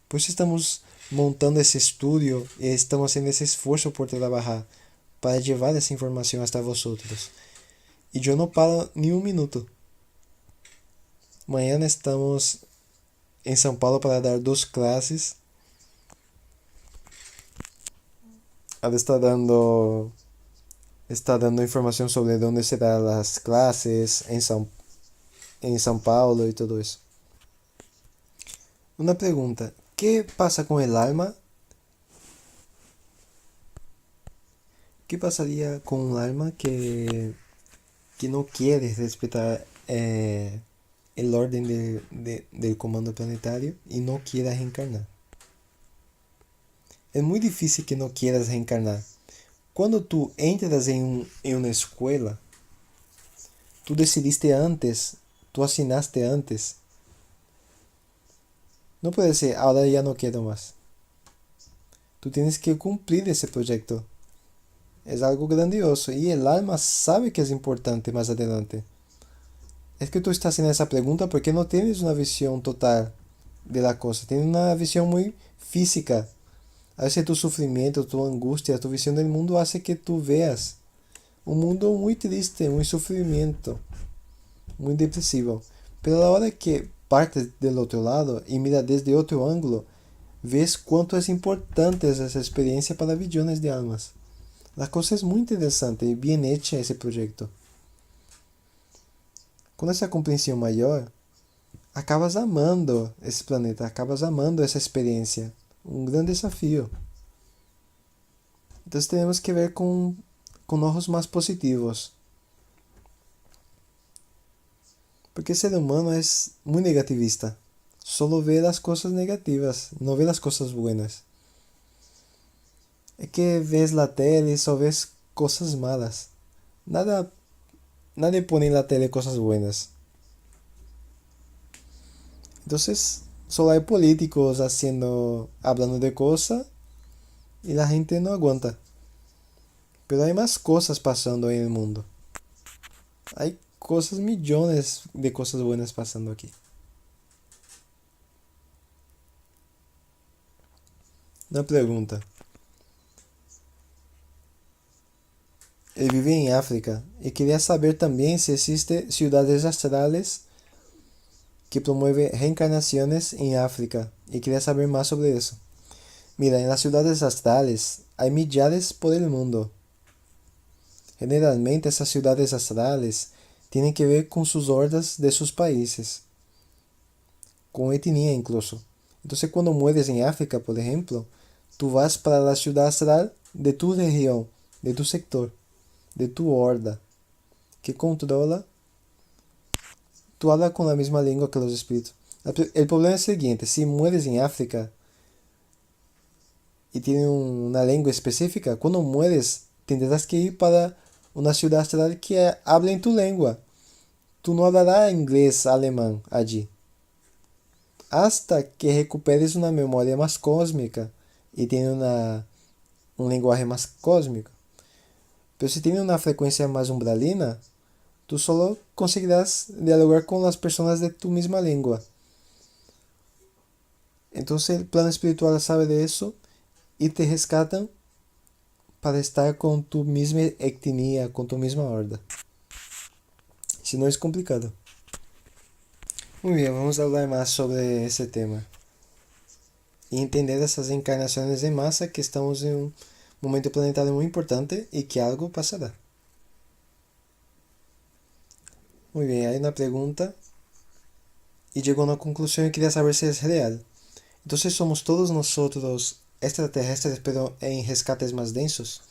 Por eso estamos montando ese estudio y estamos haciendo ese esfuerzo por trabajar para llevar esa información hasta vosotros. Y yo no paro ni un minuto. Mañana estamos en São Paulo para dar 2 clases. Ela está dando información sobre dónde serán las clases en São Paulo y todo eso. Una pregunta, ¿qué pasa con el alma? ¿Qué pasaría con un alma que no quiere respetar el orden del comando planetario y no quiere reencarnar? Es muy difícil que no quieras reencarnar. Cuando tú entras en una escuela, tú decidiste antes, tú asignaste antes. No puede ser, ahora ya no quiero más. Tú tienes que cumplir ese proyecto. Es algo grandioso y el alma sabe que es importante más adelante. Es que tú estás haciendo esa pregunta porque no tienes una visión total de la cosa. Tienes una visión muy física. A veces tu sufrimiento, tu angustia, tu visión del mundo hace que tú veas un mundo muy triste, muy sufrimiento, muy depresivo. Pero a la hora que partes del otro lado y miras desde otro ángulo, ves cuánto es importante esa experiencia para billones de almas. La cosa es muy interesante y bien hecha ese proyecto. Con esa comprensión mayor, acabas amando esse planeta, acabas amando essa experiência. Um grande desafio. Então temos que ver com ojos mais positivos. Porque o ser humano é muito negativista. Solo vê as coisas negativas, não vê as coisas buenas. É que vês na tele e só vês coisas malas. Nada, nadie põe na tele coisas buenas. Entonces, solo hay políticos haciendo, hablando de cosas y la gente no aguanta. Pero hay más cosas pasando en el mundo. Hay cosas, millones de cosas buenas pasando aquí. Una pregunta. Él vive en África y quería saber también si existe ciudades astrales que promueven reencarnaciones en África y quería saber más sobre eso. Mira, en las ciudades astrales hay millares por el mundo. Generalmente esas ciudades astrales tienen que ver con sus hordas de sus países, con etnia incluso. Entonces cuando mueres en África, por ejemplo, tú vas para la ciudad astral de tu región, de tu sector, de tu horda, que controla, tú hablas con la misma lengua que los espíritus. El problema es el siguiente, si mueres en África y tienes una lengua específica, cuando mueres tendrás que ir para una ciudad astral que hable en tu lengua. Tú no hablarás inglés, alemán allí. Hasta que recuperes una memoria más cósmica y tienes un lenguaje más cósmico. Pero si tienes una frecuencia más umbralina, tú solo conseguirás dialogar con las personas de tu misma lengua. Entonces el plano espiritual sabe de eso y te rescatan para estar con tu misma etnia, con tu misma horda. Si no es complicado. Muy bien, vamos a hablar más sobre ese tema. Y entender esas encarnaciones en masa que estamos en un momento planetario muy importante y que algo pasará. Muy bien, hay una pregunta y llegó a una conclusión y quería saber si es real. Entonces somos todos nosotros extraterrestres pero en rescates más densos.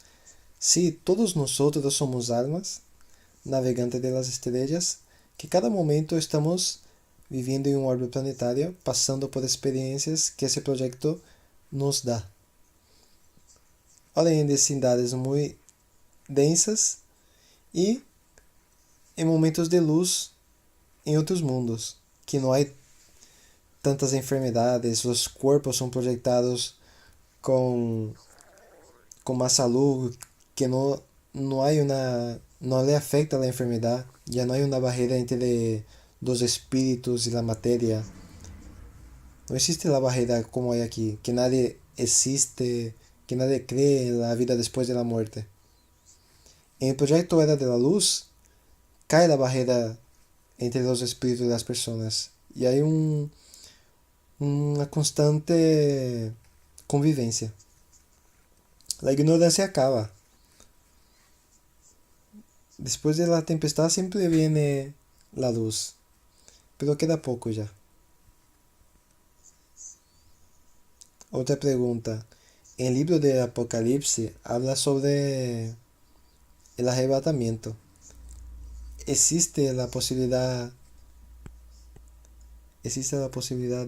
Sí, todos nosotros somos almas navegantes de las estrellas que cada momento estamos viviendo en un orbe planetario, pasando por experiencias que ese proyecto nos da. Ahora en vecindades muy densas y en momentos de luz en otros mundos, que no hay tantas enfermedades, los cuerpos son proyectados con, con más salud, que no hay una, no le afecta la enfermedad, ya no hay una barrera entre los espíritus y la materia. No existe la barrera como hay aquí, que nadie existe, que nadie cree en la vida después de la muerte. En el proyecto Era de la Luz, cae la barrera entre los espíritus y las personas. Y hay una constante convivencia. La ignorancia acaba. Después de la tempestad siempre viene la luz, pero queda poco ya. Otra pregunta. El libro de Apocalipsis habla sobre el arrebatamiento. ¿Existe la posibilidad, existe la posibilidad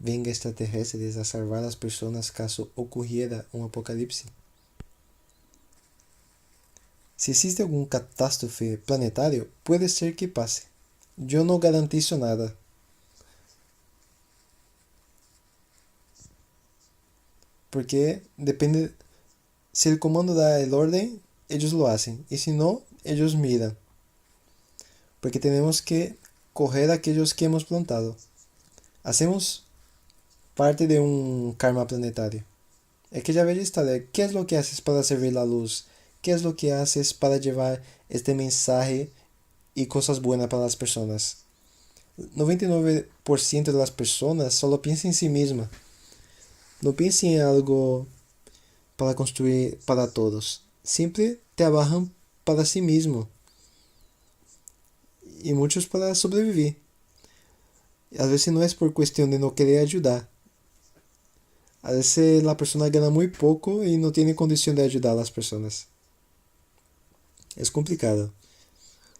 venga extraterrestres a salvar a las personas caso ocurriera un apocalipsis. Si existe alguna catástrofe planetaria, puede ser que pase. Yo no garantizo nada. Porque depende, si el comando da el orden, ellos lo hacen. Y si no, ellos miran. Porque tenemos que coger aquellos que hemos plantado. Hacemos parte de un karma planetario. Es que ya veis esta de qué es lo que haces para servir la luz, qué es lo que haces para llevar este mensaje y cosas buenas para las personas. 99% de las personas solo piensan en sí misma. No piensan en algo para construir para todos. Siempre trabajan para sí mismo. Y muchos para sobrevivir. A veces no es por cuestión de no querer ayudar. A veces la persona gana muy poco y no tiene condición de ayudar a las personas. Es complicado.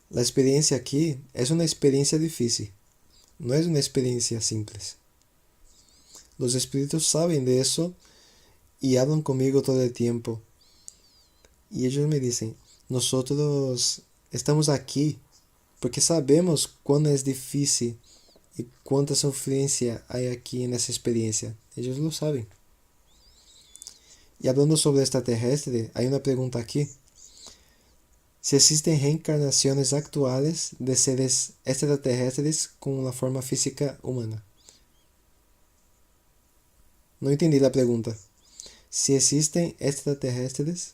La experiencia aquí es una experiencia difícil. No es una experiencia simple. Los espíritus saben de eso y hablan conmigo todo el tiempo. Y ellos me dicen, nosotros estamos aquí porque sabemos cuán es difícil y cuánta sufrencia hay aquí en esa experiencia. Ellos lo saben. Y hablando sobre extraterrestre, hay una pregunta aquí. Si existen reencarnaciones actuales de seres extraterrestres con una forma física humana. No entendí la pregunta. Si existen extraterrestres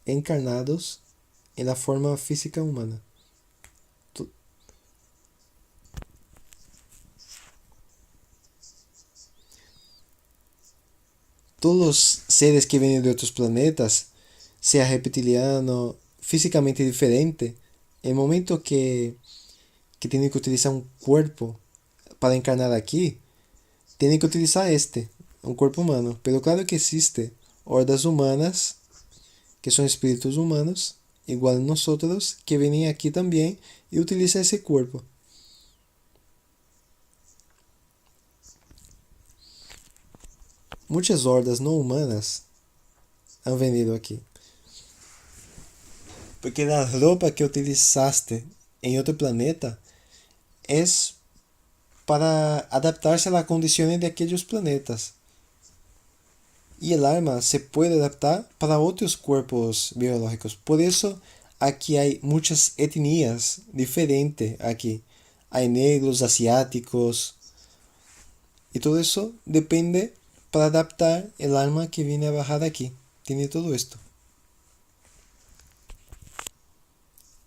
encarnados en la forma física humana. Todos los seres que vienen de otros planetas, sea reptiliano, físicamente diferente, en el momento que tienen que utilizar un cuerpo para encarnar aquí, tienen que utilizar un cuerpo humano. Pero claro que existe hordas humanas, que son espíritus humanos, igual nosotros, que vienen aquí también y utilizan ese cuerpo. Muchas hordas no humanas han venido aquí. Porque la ropa que utilizaste en otro planeta es para adaptarse a las condiciones de aquellos planetas. Y el alma se puede adaptar para otros cuerpos biológicos. Por eso aquí hay muchas etnias diferentes aquí. Hay negros, asiáticos. Y todo eso depende para adaptar el alma que viene a bajar aquí. Tiene todo esto.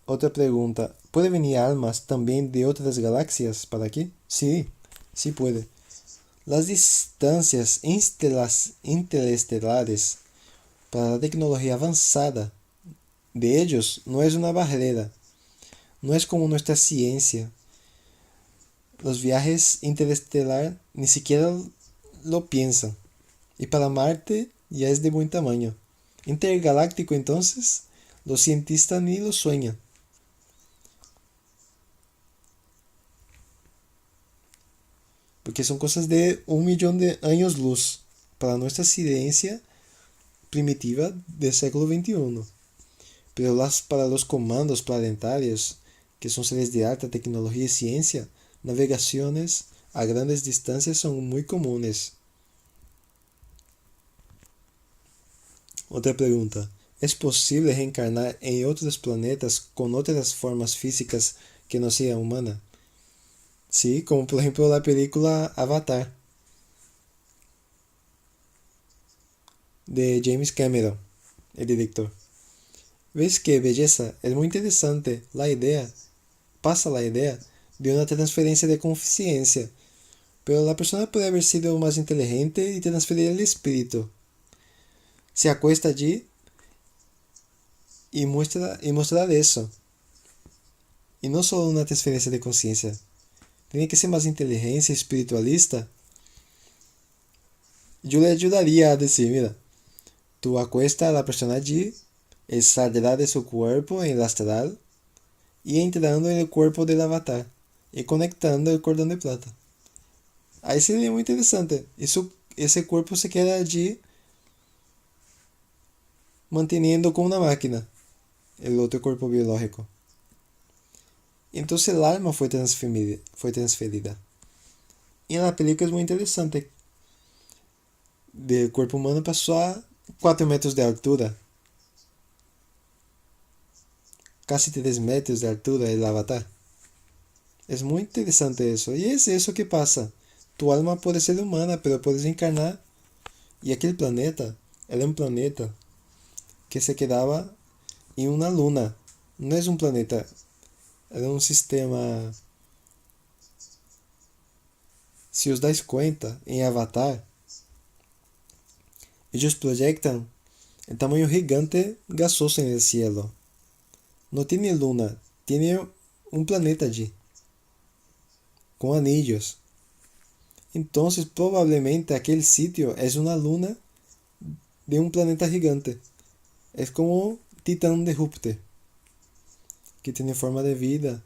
Otra pregunta. ¿Puede venir almas también de otras galaxias para aquí? Sí, sí puede. Las distancias interestelares para la tecnología avanzada de ellos no es una barrera. No es como nuestra ciencia. Los viajes interestelar ni siquiera lo piensan. Y para Marte ya es de buen tamaño. Intergaláctico entonces, los cientistas ni lo sueñan. Porque son cosas de 1 millón de años luz para nuestra ciencia primitiva del século XXI. Pero para los comandos planetarios, que son seres de alta tecnología y ciencia, navegaciones a grandes distancias son muy comunes. Otra pregunta. ¿Es posible reencarnar en otros planetas con otras formas físicas que no sea humana? Sí, como por ejemplo la película Avatar de James Cameron, el director. ¿Ves qué belleza? Es muy interesante la idea, pasa la idea de una transferencia de conciencia, pero la persona puede haber sido más inteligente y transferir el espíritu. Se acuesta allí y mostrar eso. Y no solo una transferencia de conciencia. Tiene que ser más inteligencia espiritualista. Yo le ayudaría a decir, mira, tú acuesta a la persona allí, él saldrá de su cuerpo en el astral y entrando en el cuerpo del avatar y conectando el cordón de plata. Ahí sería muy interesante. Ese cuerpo se queda allí manteniendo como una máquina el otro cuerpo biológico. Y entonces el alma fue transferida. Y en la película es muy interesante. Del cuerpo humano pasó a 4 metros de altura. Casi 3 metros de altura el avatar. Es muy interesante eso. Y es eso que pasa. Tu alma puede ser humana, pero puedes encarnar. Y aquel planeta era un planeta que se quedaba en una luna. No es un planeta, era un sistema. Si os dais cuenta, en Avatar, ellos proyectan el tamaño gigante gasoso en el cielo. No tiene luna, tiene un planeta allí, con anillos. Entonces probablemente aquel sitio es una luna de un planeta gigante. Es como Titán de Júpiter, que tiene forma de vida.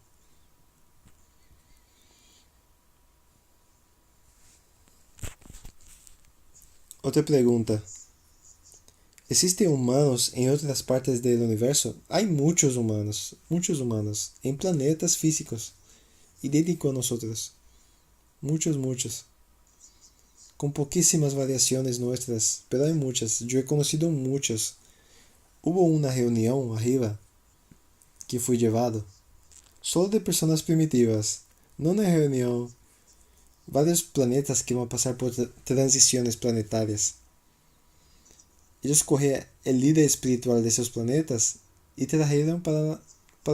Otra pregunta. ¿Existen humanos en otras partes del universo? Hay muchos humanos, en planetas físicos, idénticos a nosotros. Muchos, muchos. Con poquísimas variaciones nuestras, pero hay muchas. Yo he conocido muchos. Hubo una reunión arriba que fui llevado, solo de personas primitivas. No una reunión, varios planetas que van a pasar por transiciones planetarias. Ellos cogieron el líder espiritual de esos planetas y trajeron para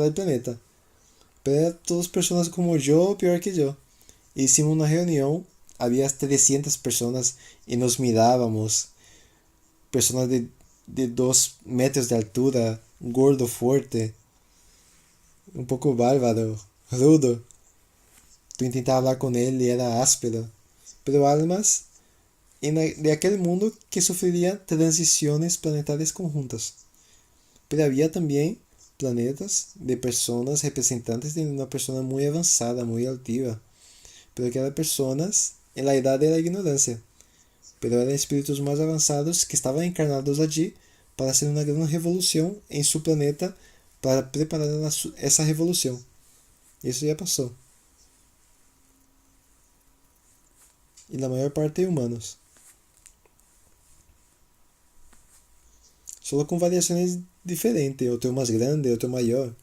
el planeta. Pero eran todas personas como yo o peor que yo. Hicimos una reunión, había 300 personas y nos mirábamos. Personas de 2 metros de altura, gordo, fuerte, un poco bárbaro, rudo. Tú intentabas hablar con él y era áspero. Pero almas de aquel mundo que sufrirían transiciones planetarias conjuntas. Pero había también planetas de personas representantes de una persona muy avanzada, muy altiva, pero que eran personas en la edad de la ignorancia, pero eran espíritus más avanzados que estaban encarnados allí para hacer una gran revolución en su planeta, para preparar esa revolución. Y eso ya pasó. Y la mayor parte de humanos. Solo con variaciones diferentes, otro más grande, otro mayor.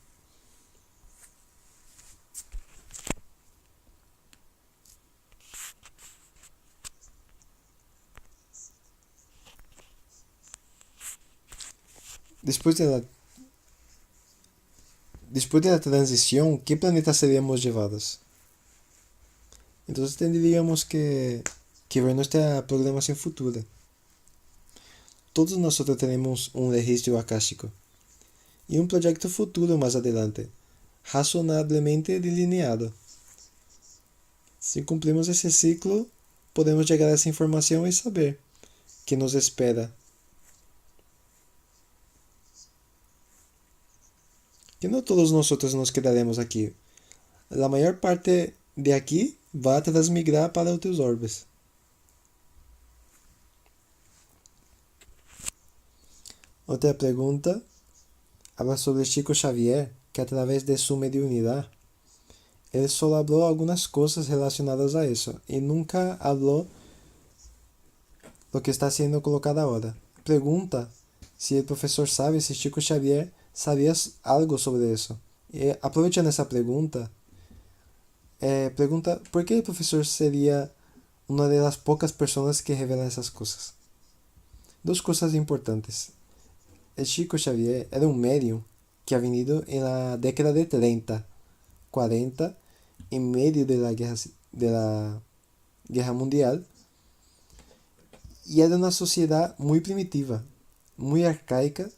Después de la, después de la transición, ¿qué planetas seríamos llevados? Entonces tendríamos que ver nuestra programación futura. Todos nosotros tenemos un registro akáshico y un proyecto futuro más adelante, razonablemente delineado. Si cumplimos ese ciclo, podemos llegar a esa información y saber qué nos espera. Que no todos nosotros nos quedaremos aquí. La mayor parte de aquí va a transmigrar para otros orbes. Otra pregunta habla sobre Chico Xavier, que a través de su mediunidad, él solo habló algunas cosas relacionadas a eso y nunca habló lo que está siendo colocado ahora. Pregunta si el profesor sabe si Chico Xavier sabía algo sobre eso. Y aprovechando esa pregunta, pregunta por qué el profesor sería una de las pocas personas que revelan esas cosas. Dos cosas importantes. El Chico Xavier era un medium que ha venido en la década de 30, 40, en medio de la guerra mundial, y era una sociedad muy primitiva, muy arcaica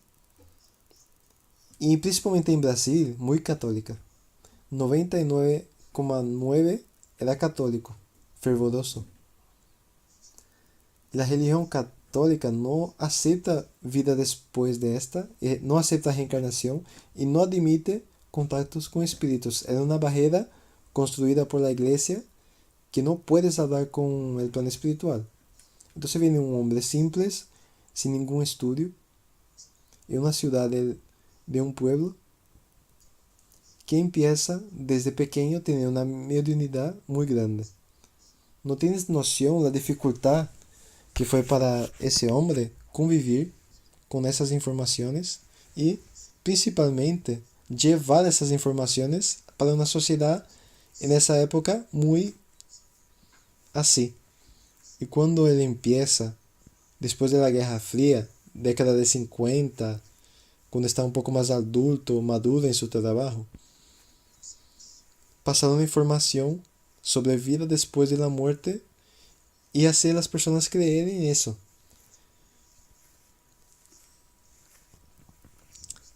y principalmente en Brasil muy católica. 99,9% era católico, fervoroso. La religión católica no acepta vida después de esta, no acepta reencarnación y no admite contactos con espíritus. Era una barrera construida por la iglesia que no puedes hablar con el plano espiritual. Entonces viene un hombre simple, sin ningún estudio, en una ciudad de un pueblo, que empieza desde pequeño a tener una mediunidad muy grande. No tienes noción la dificultad que fue para ese hombre convivir con esas informaciones y principalmente llevar esas informaciones para una sociedad en esa época muy así. Y cuando él empieza, después de la Guerra Fría, década de 50, cuando está un poco más adulto, maduro en su trabajo, pasando información sobre vida después de la muerte y hacer las personas creer en eso.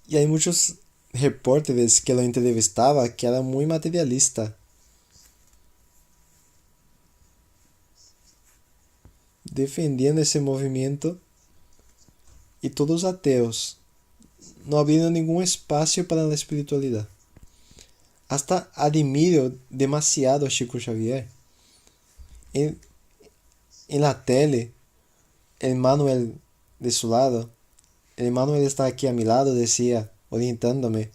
Y hay muchos reporteros que lo entrevistaban que era muy materialista, defendiendo ese movimiento, y todos ateos, no abriendo ningún espacio para la espiritualidad. Hasta admiro demasiado a Chico Xavier. En, en la tele, el Manuel de su lado, el Manuel está aquí a mi lado, decía, orientándome.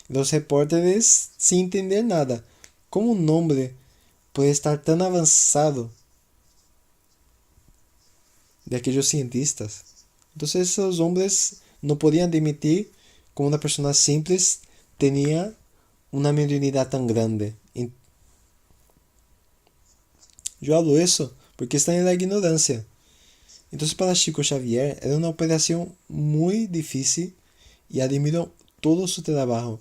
Los reporteros sin entender nada. ¿Cómo un hombre puede estar tan avanzado de aquellos cientistas? Entonces esos hombres no podían admitir como una persona simple tenía una mediunidad tan grande. Yo hablo eso porque están en la ignorancia. Entonces para Chico Xavier era una operación muy difícil y admiro todo su trabajo.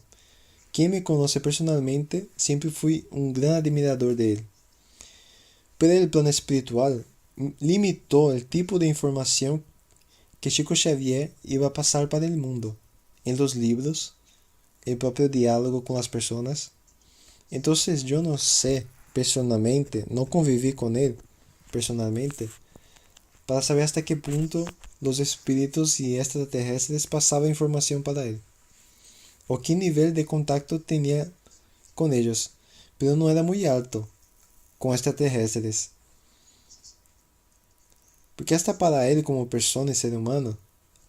Quien me conoce personalmente, siempre fui un gran admirador de él. Pero el plano espiritual limitó el tipo de información que Chico Xavier iba a pasar para el mundo, en los libros, el propio diálogo con las personas. Entonces yo no sé personalmente, no conviví con él personalmente, para saber hasta qué punto los espíritus y extraterrestres pasaban información para él, o qué nivel de contacto tenía con ellos, pero no era muy alto con extraterrestres. Porque hasta para ele como persona e ser humano,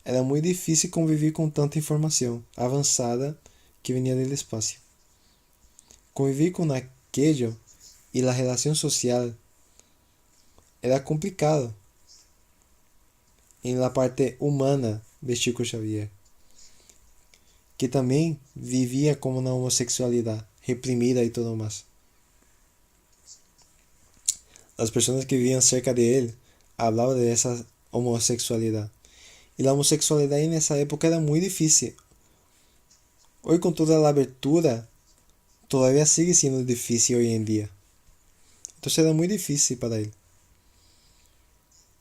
era muy difícil convivir con tanta información avanzada que venía del espacio. Convivir con aquello y la relación social era complicado en la parte humana de Chico Xavier, que también vivía como una homosexualidad reprimida y todo más. Las personas que vivían cerca de él hablaban de esa homosexualidad. Y la homosexualidad en esa época era muy difícil. Hoy con toda la abertura, todavía sigue siendo difícil hoy en día. Entonces era muy difícil para él.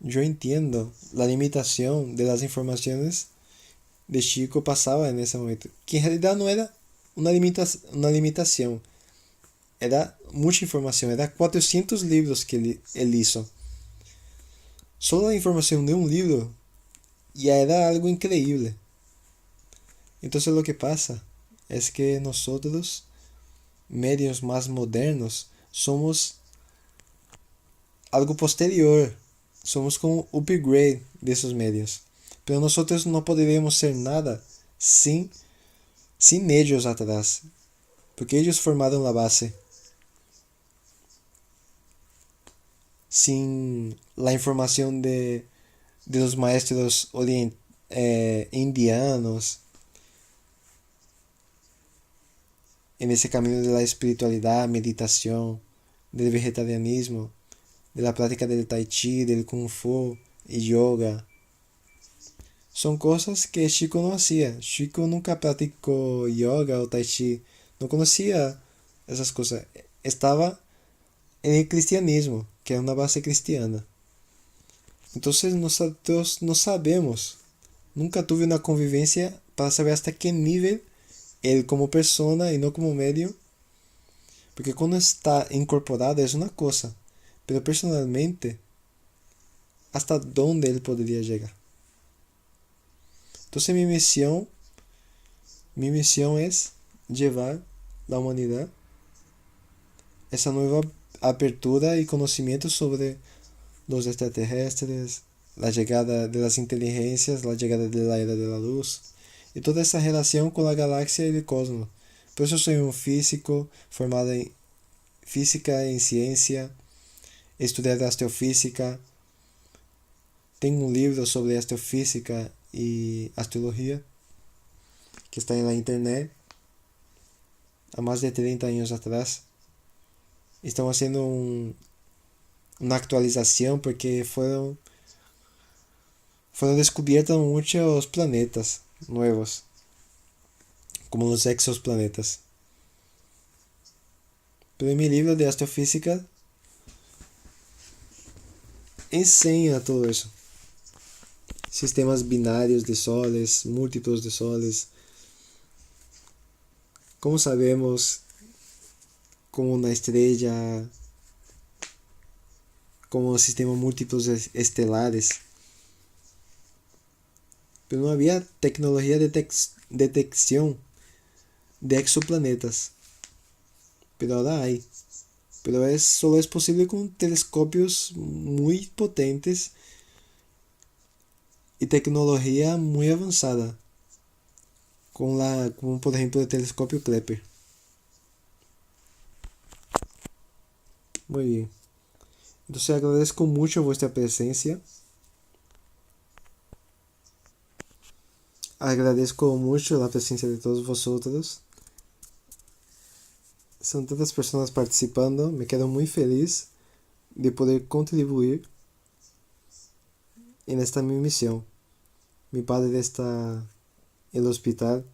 Yo entiendo la limitación de las informaciones de Chico pasaba en ese momento, que en realidad no era una limitación, era mucha información, era 400 libros que él hizo. Solo la información de un libro ya era algo increíble. Entonces lo que pasa es que nosotros, medios más modernos, somos algo posterior, somos como upgrade de esos medios. Pero nosotros no poderíamos ser nada sin ellos atrás, porque ellos formaron la base. Sin la información de los maestros indianos en ese camino de la espiritualidad, meditación, del vegetarianismo, de la práctica del tai chi, del kung fu y yoga. Son cosas que Chico no hacía. Chico nunca practicó yoga o tai chi. No conocía esas cosas. Estaba en el cristianismo, que es una base cristiana. Entonces nosotros no sabemos. Nunca tuve una convivencia para saber hasta qué nivel él como persona y no como medio. Porque cuando está incorporado es una cosa. Pero personalmente, ¿hasta dónde él podría llegar? Entonces mi misión es llevar la humanidad esa nueva apertura y conocimiento sobre los extraterrestres, la llegada de las inteligencias, la llegada de la era de la luz y toda esa relación con la galaxia y el cosmos. Por eso soy un físico formado en física, en ciencia, he estudiado astrofísica, tengo un libro sobre astrofísica y astrología que está en la internet a más de 30 años atrás. Estamos haciendo una actualización porque fueron descubiertos muchos planetas nuevos, como los exoplanetas. Pero en mi libro de astrofísica enseña todo eso. Sistemas binarios de soles, múltiplos de soles. Como sabemos como una estrella, como sistemas múltiplos estelares. Pero no había tecnología de detección de exoplanetas. Pero ahora hay. Pero solo es posible con telescopios muy potentes y tecnología muy avanzada, como por ejemplo el telescopio Kepler. Muy bien. Entonces agradezco mucho vuestra presencia. Agradezco mucho la presencia de todos vosotros. Son tantas personas participando. Me quedo muy feliz de poder contribuir en esta mi misión. Mi padre está en el hospital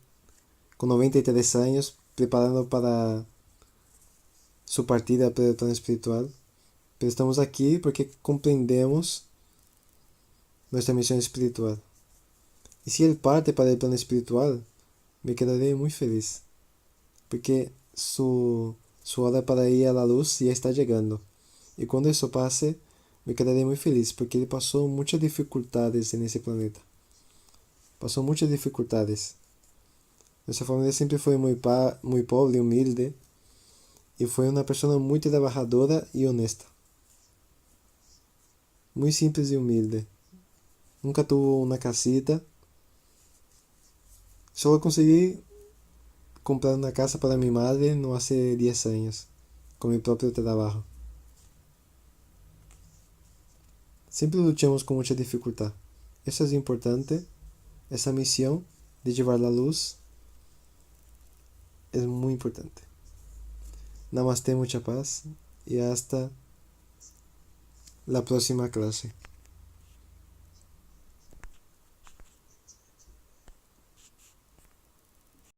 con 93 años, preparando para su partida para el plano espiritual. Pero estamos aquí porque comprendemos nuestra misión espiritual. Y si él parte para el plano espiritual, me quedaré muy feliz. Porque su hora para ir a la luz ya está llegando. Y cuando eso pase, me quedaré muy feliz porque él pasó muchas dificultades en ese planeta. Pasó muchas dificultades. Nuestra familia siempre fue muy pobre, humilde. Y fue una persona muy trabajadora y honesta. Muy simples y humilde. Nunca tuvo una casita. Solo conseguí comprar una casa para mi madre no hace 10 años, con mi propio trabajo. Siempre luchamos con mucha dificultad. Eso es importante. Esa misión de llevar la luz es muy importante. Namaste, mucha paz y hasta la próxima clase.